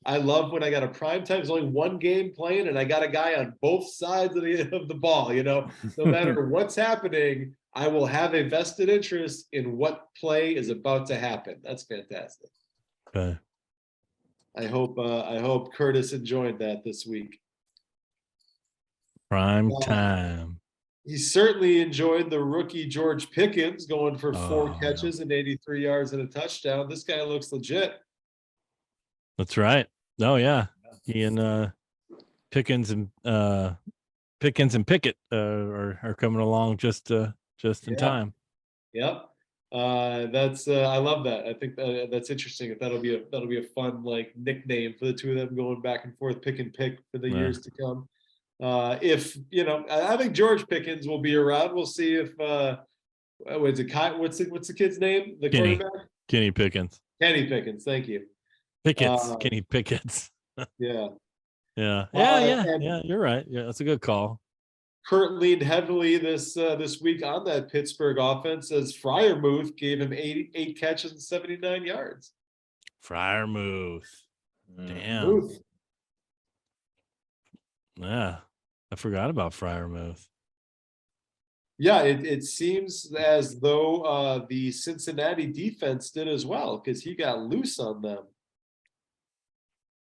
I love when I got a prime time. There's only one game playing, and I got a guy on both sides of the ball. No matter what's happening, I will have a vested interest in what play is about to happen. That's fantastic. Okay. I hope Curtis enjoyed that this week. Prime time. He certainly enjoyed the rookie George Pickens going for 4 catches and 83 yards and a touchdown. This guy looks legit. That's right. Oh yeah, he and Pickens and Pickett are coming along just in time. Yep. That's I love that. I think that's interesting. That'll be a fun like nickname for the two of them going back and forth, pick and pick for the years to come. If I think George Pickens will be around. We'll see if what's the kid's name? The quarterback? Kenny Pickens. Kenny Pickens. Thank you. Kenny Pickens. Yeah. Yeah. You're right. Yeah, that's a good call. Kurt leaned heavily this week on that Pittsburgh offense as Freiermuth gave him 8 catches and 79 yards. Freiermuth. Damn. Muth. Yeah. I forgot about Freiermuth. Yeah, it seems as though the Cincinnati defense did as well because he got loose on them.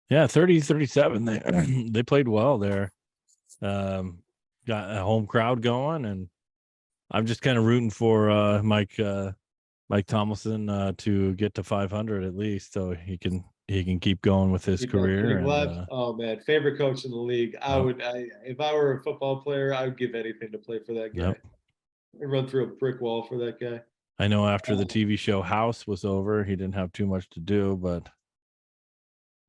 Yeah, 30-37. They played well there. Got a home crowd going, and I'm just kind of rooting for Mike Tomlinson to get to 500 at least, so he can keep going with his career. And, oh man, favorite coach in the league. If I were a football player, I would give anything to play for that guy. Yep. I'd run through a brick wall for that guy. I know after the TV show House was over, he didn't have too much to do, but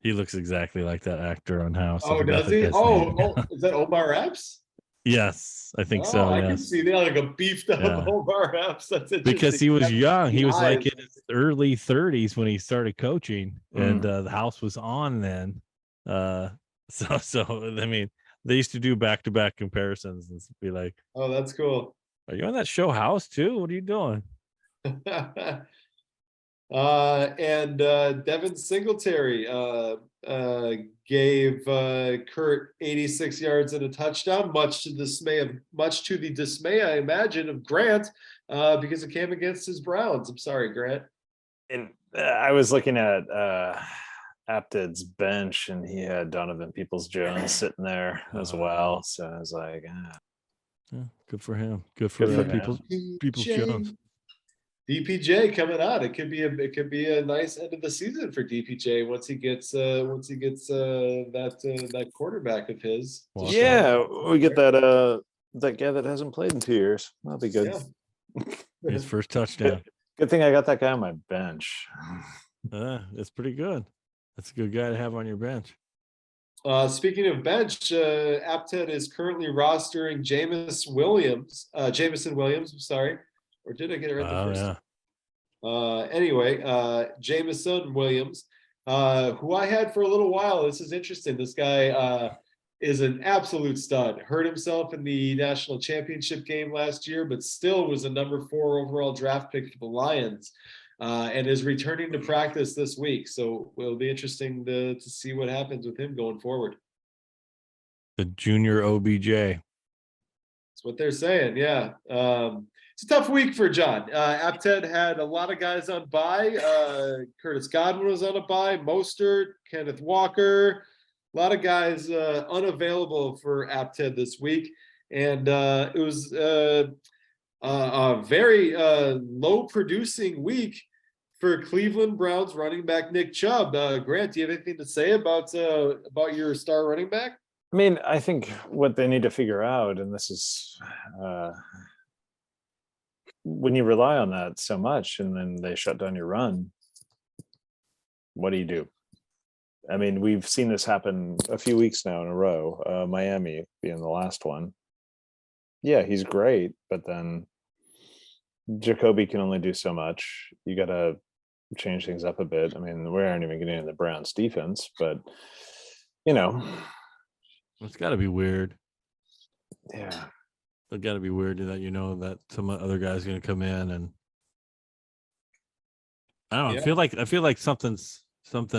he looks exactly like that actor on House. Oh, does he? Oh, is that Omar Epps? Yes, I think so. I can see that, like a beefed up Omar Epps. That's interesting. Because he was young. He was like in his early 30s when he started coaching, and the House was on then. So I mean, they used to do back-to-back comparisons and be like, "Oh, that's cool. Are you on that show House too? What are you doing?" And Devin Singletary gave Kurt 86 yards and a touchdown, much to the dismay, I imagine, of Grant, because it came against his Browns. I'm sorry, Grant. And I was looking at Apted's bench, and he had Donovan Peoples-Jones sitting there as well. So I was like, yeah, good for him. Good for Peoples-Jones. DPJ coming out. It could be a nice end of the season for DPJ once he gets that quarterback of his. Yeah, we get that guy that hasn't played in 2 years. That'll be good. Yeah. His first touchdown. Good thing I got that guy on my bench. That's pretty good. That's a good guy to have on your bench. Speaking of bench, Apted is currently rostering Jameson Williams. I'm sorry. Or did I get it right the first time? Anyway, Jameson Williams, who I had for a little while. This is interesting. This guy is an absolute stud. Hurt himself in the national championship game last year, but still was a number 4 overall draft pick for the Lions, and is returning to practice this week. So it'll be interesting to see what happens with him going forward. The junior OBJ. That's what they're saying. Yeah. It's a tough week for John. Apted had a lot of guys on bye. Curtis Godwin was on a bye. Mostert, Kenneth Walker, a lot of guys unavailable for Apted this week. And it was a very low producing week for Cleveland Browns running back Nick Chubb. Grant, do you have anything to say about your star running back? I mean, I think what they need to figure out, and this is when you rely on that so much and then they shut down your run, what do you do? I mean, we've seen this happen a few weeks now in a row, Miami being the last one. Yeah, he's great, but then Jacoby can only do so much. You got to change things up a bit. I mean, we aren't even getting into the Browns defense, but it's got to be weird. Yeah. It's got to be weird that that some other guy's going to come in, and I don't know. Yeah. I feel like something's left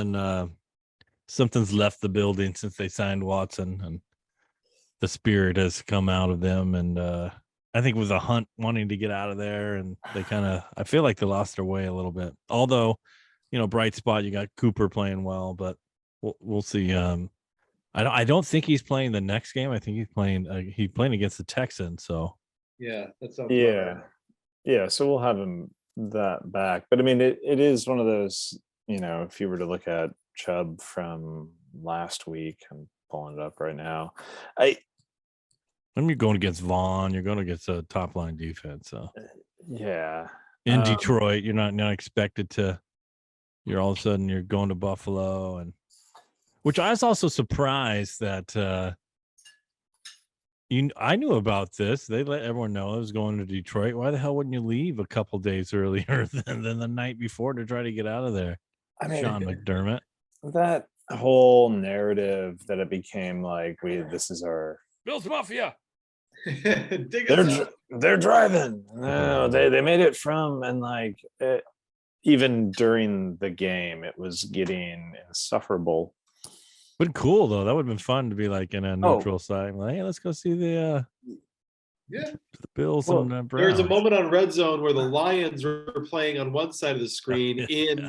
the building since they signed Watson, and the spirit has come out of them. And I think it was a Hunt wanting to get out of there, and I feel like they lost their way a little bit. Although, bright spot, you got Cooper playing well, but we'll see. I don't think he's playing the next game. I think he's playing against the Texans. So Yeah, that sounds Yeah. Yeah, so we'll have him that back. But I mean, it is one of those, if you were to look at Chubb from last week, I'm pulling it up right now. I mean, you're going against Vaughn, you're going against a top line defense. So yeah. In Detroit, you're not expected to, you're all of a sudden you're going to Buffalo, and which I was also surprised that I knew about this. They let everyone know I was going to Detroit. Why the hell wouldn't you leave a couple days earlier than the night before to try to get out of there? I mean, Sean McDermott. That whole narrative that it became like this is our Bills Mafia. They're driving. No, they made it from, and like even during the game, it was getting insufferable. But cool though. That would have been fun to be like in a neutral side. Like, hey, let's go see the Bills and Browns. There was a moment on Red Zone where the Lions were playing on one side of the screen in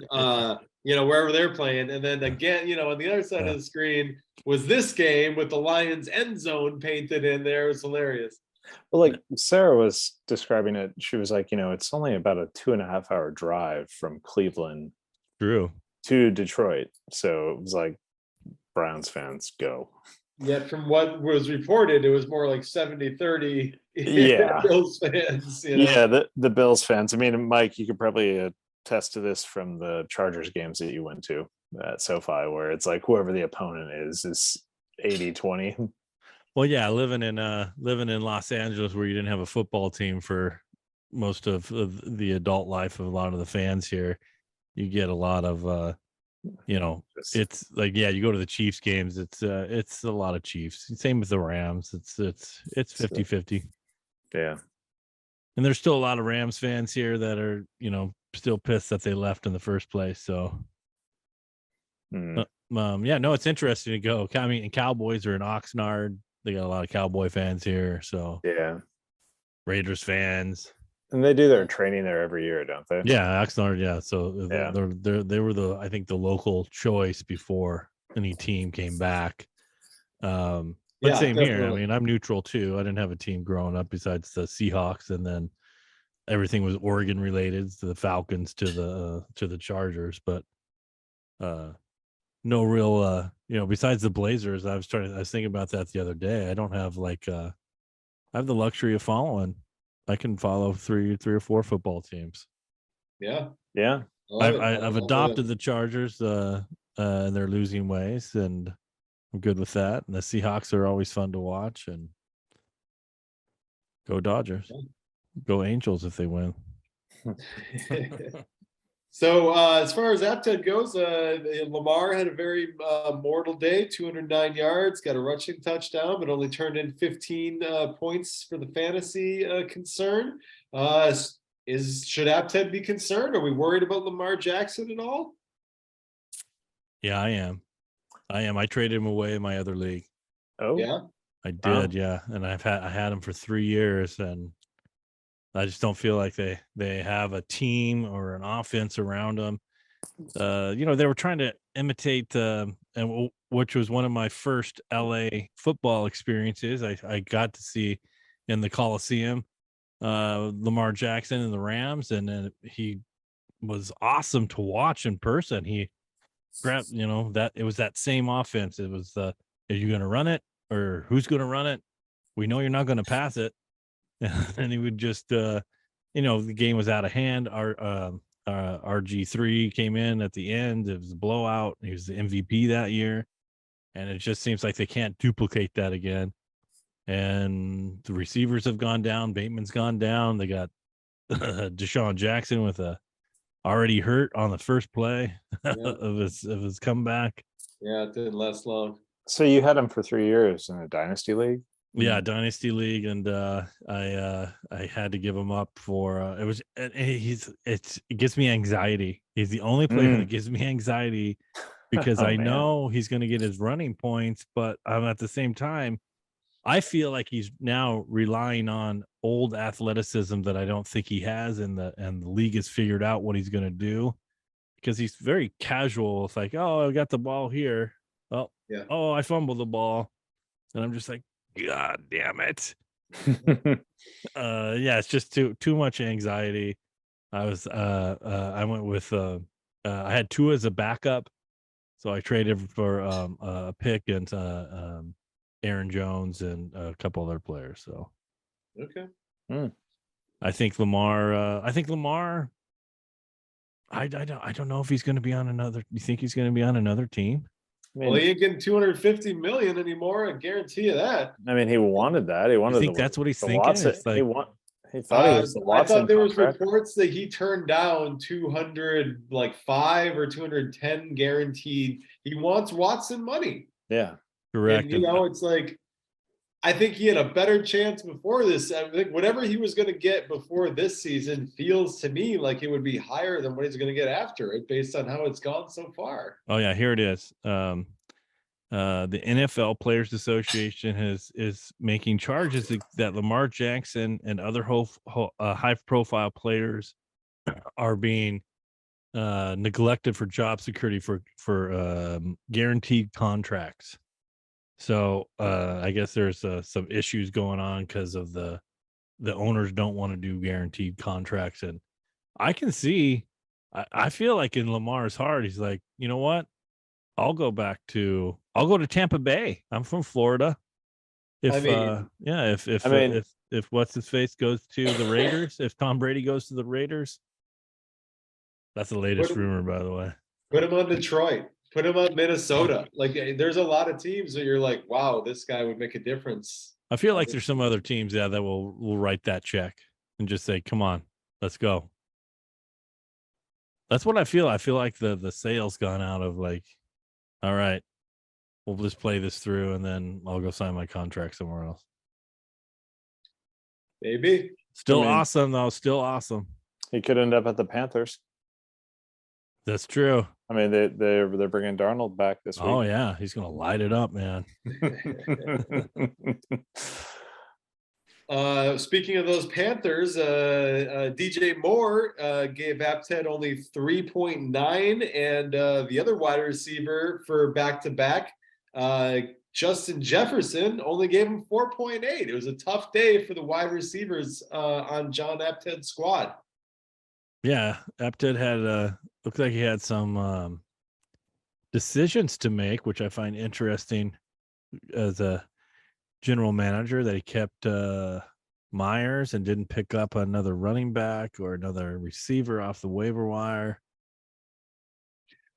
wherever they're playing, and then again, on the other side of the screen was this game with the Lions end zone painted in there. It was hilarious. Well, like Sarah was describing it, she was like, it's only about a 2.5 hour drive from Cleveland to Detroit. So it was like, Browns fans, go. Yet from what was reported, it was more like 70-30 Bills fans. Yeah, the Bills fans. I mean, Mike, you could probably attest to this from the Chargers games that you went to at SoFi, where it's like whoever the opponent is 80-20. Well, yeah, living in Los Angeles, where you didn't have a football team for most of the adult life of a lot of the fans here, you get a lot of it's like, you go to the Chiefs games, it's a lot of Chiefs. Same with the Rams. It's 50-50. Yeah. And there's still a lot of Rams fans here that are, still pissed that they left in the first place. So it's interesting to go. I mean, and Cowboys are in Oxnard. They got a lot of Cowboy fans here. So Raiders fans. And they do their training there every year, don't they? Yeah, Oxnard. Yeah, so they were I think the local choice before any team came back. But same definitely. Here. I mean, I'm neutral too. I didn't have a team growing up besides the Seahawks, and then everything was Oregon related, to the Falcons, to the Chargers. But no real, besides the Blazers. I was thinking about that the other day. I don't have I have the luxury of following. I can follow three or four football teams. Yeah. I've adopted the Chargers and their losing ways, and I'm good with that. And the Seahawks are always fun to watch. And go Dodgers, go Angels if they win. So as far as Apted goes, Lamar had a very mortal day, 209 yards, got a rushing touchdown, but only turned in 15 points for the fantasy concern. Should Apted be concerned? Are we worried about Lamar Jackson at all? Yeah, I am. I traded him away in my other league. Oh, yeah, I did. Yeah, and I had him for 3 years, and I just don't feel like they have a team or an offense around them. They were trying to imitate, and which was one of my first LA football experiences. I got to see in the Coliseum Lamar Jackson and the Rams, and then he was awesome to watch in person. He grabbed, that it was that same offense. It was are you going to run it, or who's going to run it? We know you're not going to pass it. And he would just, the game was out of hand. Our RG3 came in at the end. It was a blowout. He was the MVP that year. And it just seems like they can't duplicate that again. And the receivers have gone down. Bateman's gone down. They got Deshaun Jackson with a already hurt on the first play of his comeback. Yeah, it didn't last long. So you had him for 3 years in a dynasty league? Yeah, dynasty league, and I had to give him up for it gives me anxiety. He's the only player that gives me anxiety because I know he's going to get his running points, but at the same time, I feel like he's now relying on old athleticism that I don't think he has, and the league has figured out what he's going to do, because he's very casual. It's like, oh, I got the ball here. Oh, I fumbled the ball, and I'm just like, God damn it. Yeah, it's just too much anxiety. I went with I had Tua as a backup, so I traded for a pick and Aaron Jones and a couple other players. So Okay. I think Lamar. I don't know if he's going to be on another. You think he's going to be on another team? Well, he ain't getting 250 million anymore. I guarantee you that. I mean, he wanted that. He wanted. You think that's what he's thinking? Watson. It's like, he thought he was the Watson. I thought there was contract. reports that he turned down 205 or 210 guaranteed. He wants Watson money. Yeah, correct. And, it's like, I think he had a better chance before this. I think whatever he was going to get before this season feels to me like it would be higher than what he's going to get after it, based on how it's gone so far. Oh yeah, here it is. The NFL Players Association is making charges that Lamar Jackson and other high-profile players are being neglected for job security for guaranteed contracts. So I guess there's some issues going on because of the owners don't want to do guaranteed contracts, and I can see. I feel like in Lamar's heart, he's like, you know what? I'll go to Tampa Bay. I'm from Florida. If what's his face goes to the Raiders, if Tom Brady goes to the Raiders, that's the latest rumor, by the way. Put him on Detroit. Put him on Minnesota. Like, there's a lot of teams that you're like, wow, this guy would make a difference. I feel like there's some other teams, that will write that check and just say, come on, let's go. That's what I feel. I feel like the sale's gone out of like, all right, we'll just play this through and then I'll go sign my contract somewhere else. Maybe. Awesome, though. Still awesome. He could end up at the Panthers. That's true. I mean, they're bringing Darnold back this week. Oh yeah, he's gonna light it up, man. Speaking of those Panthers, DJ Moore gave Apted only 3.9, and the other wide receiver for back-to-back, Justin Jefferson, only gave him 4.8. It was a tough day for the wide receivers on John Apted's squad. Yeah, Apted had looked like he had some decisions to make, which I find interesting as a general manager, that he kept Myers and didn't pick up another running back or another receiver off the waiver wire.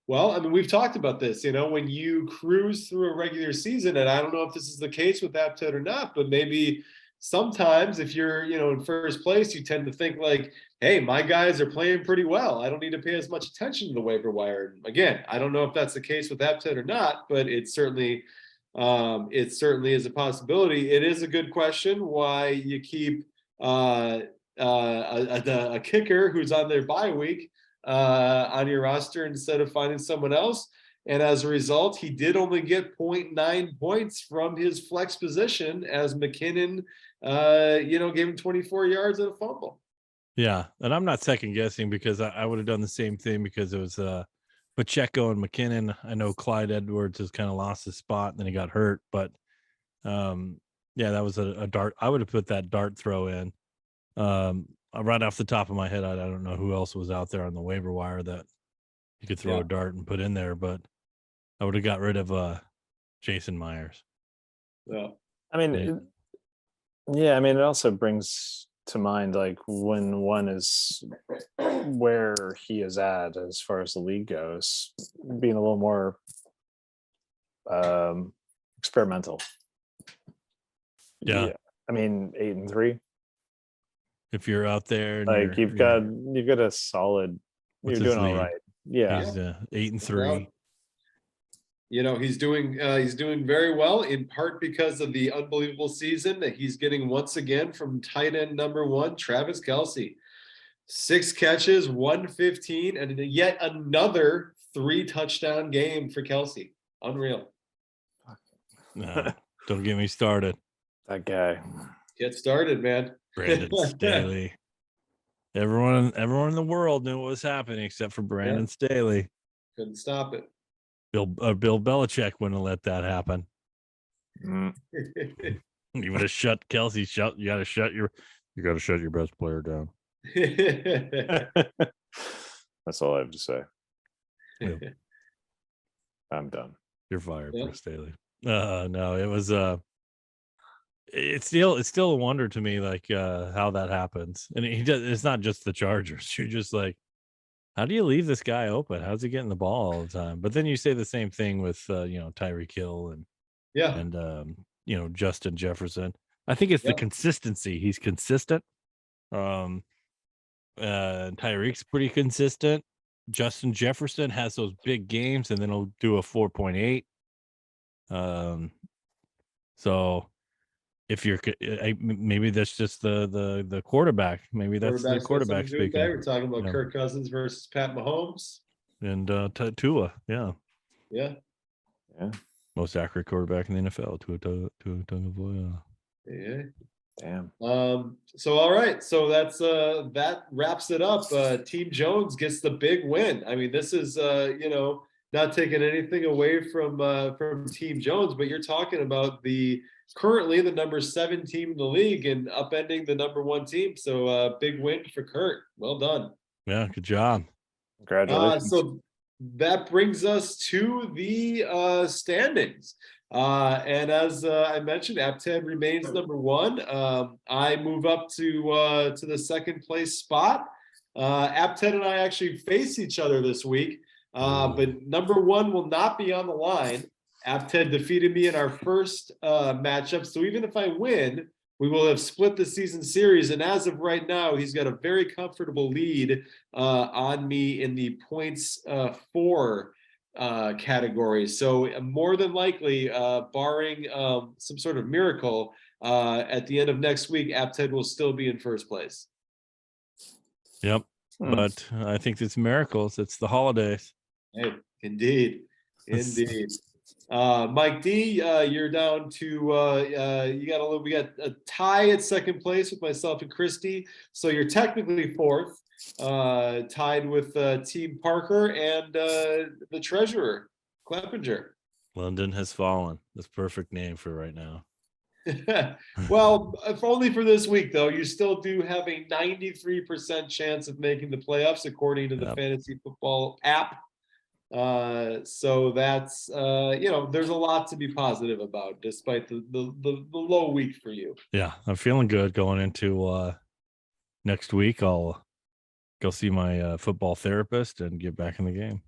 Well, I mean, we've talked about this, when you cruise through a regular season, and I don't know if this is the case with Apted or not, but maybe sometimes if you're, in first place, you tend to think like, hey, my guys are playing pretty well. I don't need to pay as much attention to the waiver wire. Again, I don't know if that's the case with Apted or not, but it certainly is a possibility. It is a good question why you keep a kicker who's on their bye week on your roster instead of finding someone else. And as a result, he did only get 0.9 points from his flex position as McKinnon, gave him 24 yards and a fumble. Yeah, and I'm not second guessing because I would have done the same thing because it was Pacheco and McKinnon. I know Clyde Edwards has kind of lost his spot and then he got hurt, but that was a dart. I would have put that dart throw in. Right off the top of my head, I don't know who else was out there on the waiver wire that you could throw a dart and put in there, but I would have got rid of Jason Myers. Yeah. I mean, it also brings to mind like when one is where he is at as far as the league goes, being a little more experimental. Yeah. I mean, 8-3. If you're out there, and like you've got a solid. You're doing all right. Yeah, he's 8-3. He's doing very well, in part because of the unbelievable season that he's getting once again from tight end number 1, Travis Kelce. 6 catches, 115, and yet another 3-touchdown game for Kelce. Unreal. No, don't get me started. That guy. Get started, man. Brandon Staley. Everyone in the world knew what was happening except for Brandon Staley. Couldn't stop it. Bill Belichick wouldn't have let that happen. You gotta shut Kelsey. You gotta shut your best player down. That's all I have to say. Yeah. I'm done. You're fired, Bruce Daly. No, it was it's still a wonder to me, like how that happens. And it's not just the Chargers. You're just like, how do you leave this guy open? How's he getting the ball all the time? But then you say the same thing with Tyreek Hill and Justin Jefferson. I think it's the consistency. He's consistent. Tyreek's pretty consistent. Justin Jefferson has those big games, and then he'll do a 4.8. So if you're maybe that's just the quarterback. Maybe that's the quarterback speaking. We're talking about Kirk Cousins versus Pat Mahomes and Tua. Yeah. Most accurate quarterback in the NFL. Tua Tagovailoa. Yeah. Damn. So all right. So that's that wraps it up. Team Jones gets the big win. I mean, this is not taking anything away from Team Jones, but you're talking about currently the number 7 team in the league and upending the number 1 team. So big win for Kurt. Well done. Yeah, good job. Congratulations. So that brings us to the standings. And as I mentioned, Apted remains number 1. I move up to the second place spot. Apted and I actually face each other this week, but number 1 will not be on the line. Apted defeated me in our first matchup, so even if I win, we will have split the season series. And as of right now, he's got a very comfortable lead on me in the points for category. So more than likely, barring some sort of miracle, at the end of next week, Apted will still be in first place. Yep. But I think it's miracles. It's the holidays. Hey, indeed. Mike D, you're down to we got a tie at second place with myself and Christy. So you're technically fourth. Tied with Team Parker and the treasurer, Kleppinger. London has fallen. That's perfect name for right now. Well, if only for this week, though. You still do have a 93% chance of making the playoffs, according to the fantasy football app. So that's there's a lot to be positive about, despite the low week for you. Yeah, I'm feeling good going into next week. I'll go see my football therapist and get back in the game.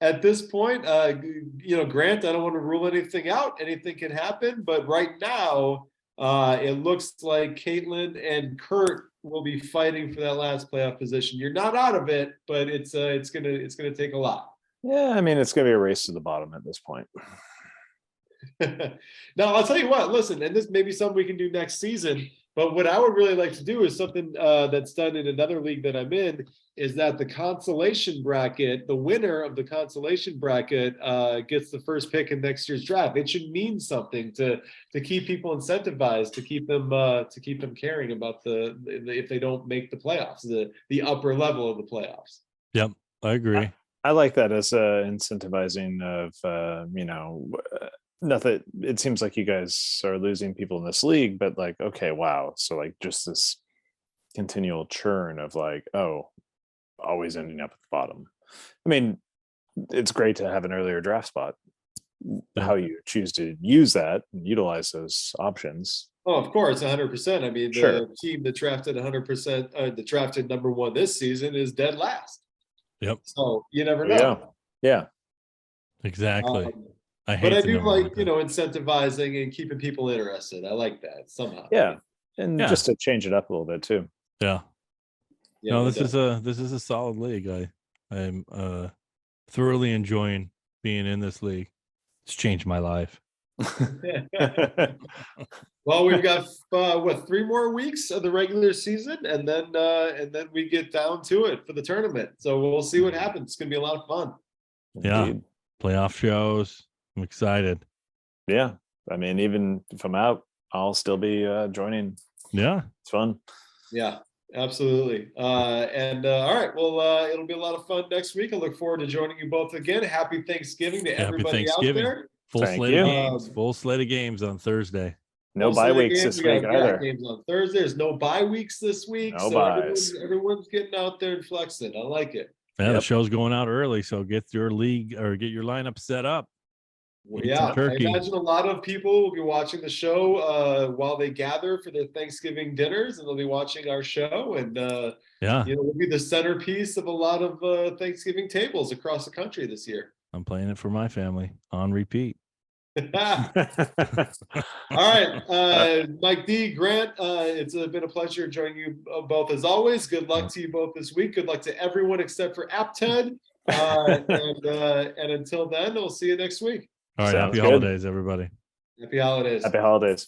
At this point, Grant, I don't want to rule anything out. Anything can happen, but right now, it looks like Caitlin and Kurt will be fighting for that last playoff position. You're not out of it, but it's gonna take a lot. Yeah, I mean, it's gonna be a race to the bottom at this point. Now, I'll tell you what. Listen, and this may be something we can do next season. But what I would really like to do is something that's done in another league that I'm in, is that the consolation bracket, the winner of the consolation bracket gets the first pick in next year's draft. It should mean something to keep people incentivized, to keep them caring about if they don't make the playoffs, the upper level of the playoffs. Yep, I agree. I like that as incentivizing of nothing. It seems like you guys are losing people in this league, but like, okay, wow. So like just this continual churn of like, oh, always ending up at the bottom. I mean, it's great to have an earlier draft spot. How you choose to use that and utilize those options. Oh, of course, 100%. I mean, the team that drafted 100%, that drafted number 1 this season is dead last. Yep. So you never know. Yeah. Exactly. I do like, incentivizing and keeping people interested. I like that somehow. Yeah. And just to change it up a little bit too. Yeah. No, this is a solid league. I'm thoroughly enjoying being in this league. It's changed my life. Well, we've got 3 more weeks of the regular season, and then we get down to it for the tournament. So we'll see what happens. It's gonna be a lot of fun. Yeah. Indeed. Playoff shows. I'm excited. Yeah. I mean, even if I'm out, I'll still be joining. Yeah. It's fun. Yeah, absolutely. All right. Well, it'll be a lot of fun next week. I look forward to joining you both again. Happy Thanksgiving to everybody out there. Full Thank slate you. of games. Full slate of games on Thursday. No Full slate bye of weeks games. this We week got either. games on Thursday. There's no bye weeks this week. No So buys. everyone's getting out there and flexing. I like it. Yeah, the Yep. show's going out early, so get your league or get your lineup set up. Well, Eat some yeah, I turkey. imagine a lot of people will be watching the show while they gather for their Thanksgiving dinners, and they'll be watching our show. And Yeah, we'll be the centerpiece of a lot of Thanksgiving tables across the country this year. I'm playing it for my family on repeat. All right, Mike D, Grant, it's been a pleasure joining you both as always. Good luck to you both this week. Good luck to everyone except for Apted. And until then, we'll see you next week. All right, Sounds happy good. holidays, everybody. Happy holidays. Happy holidays.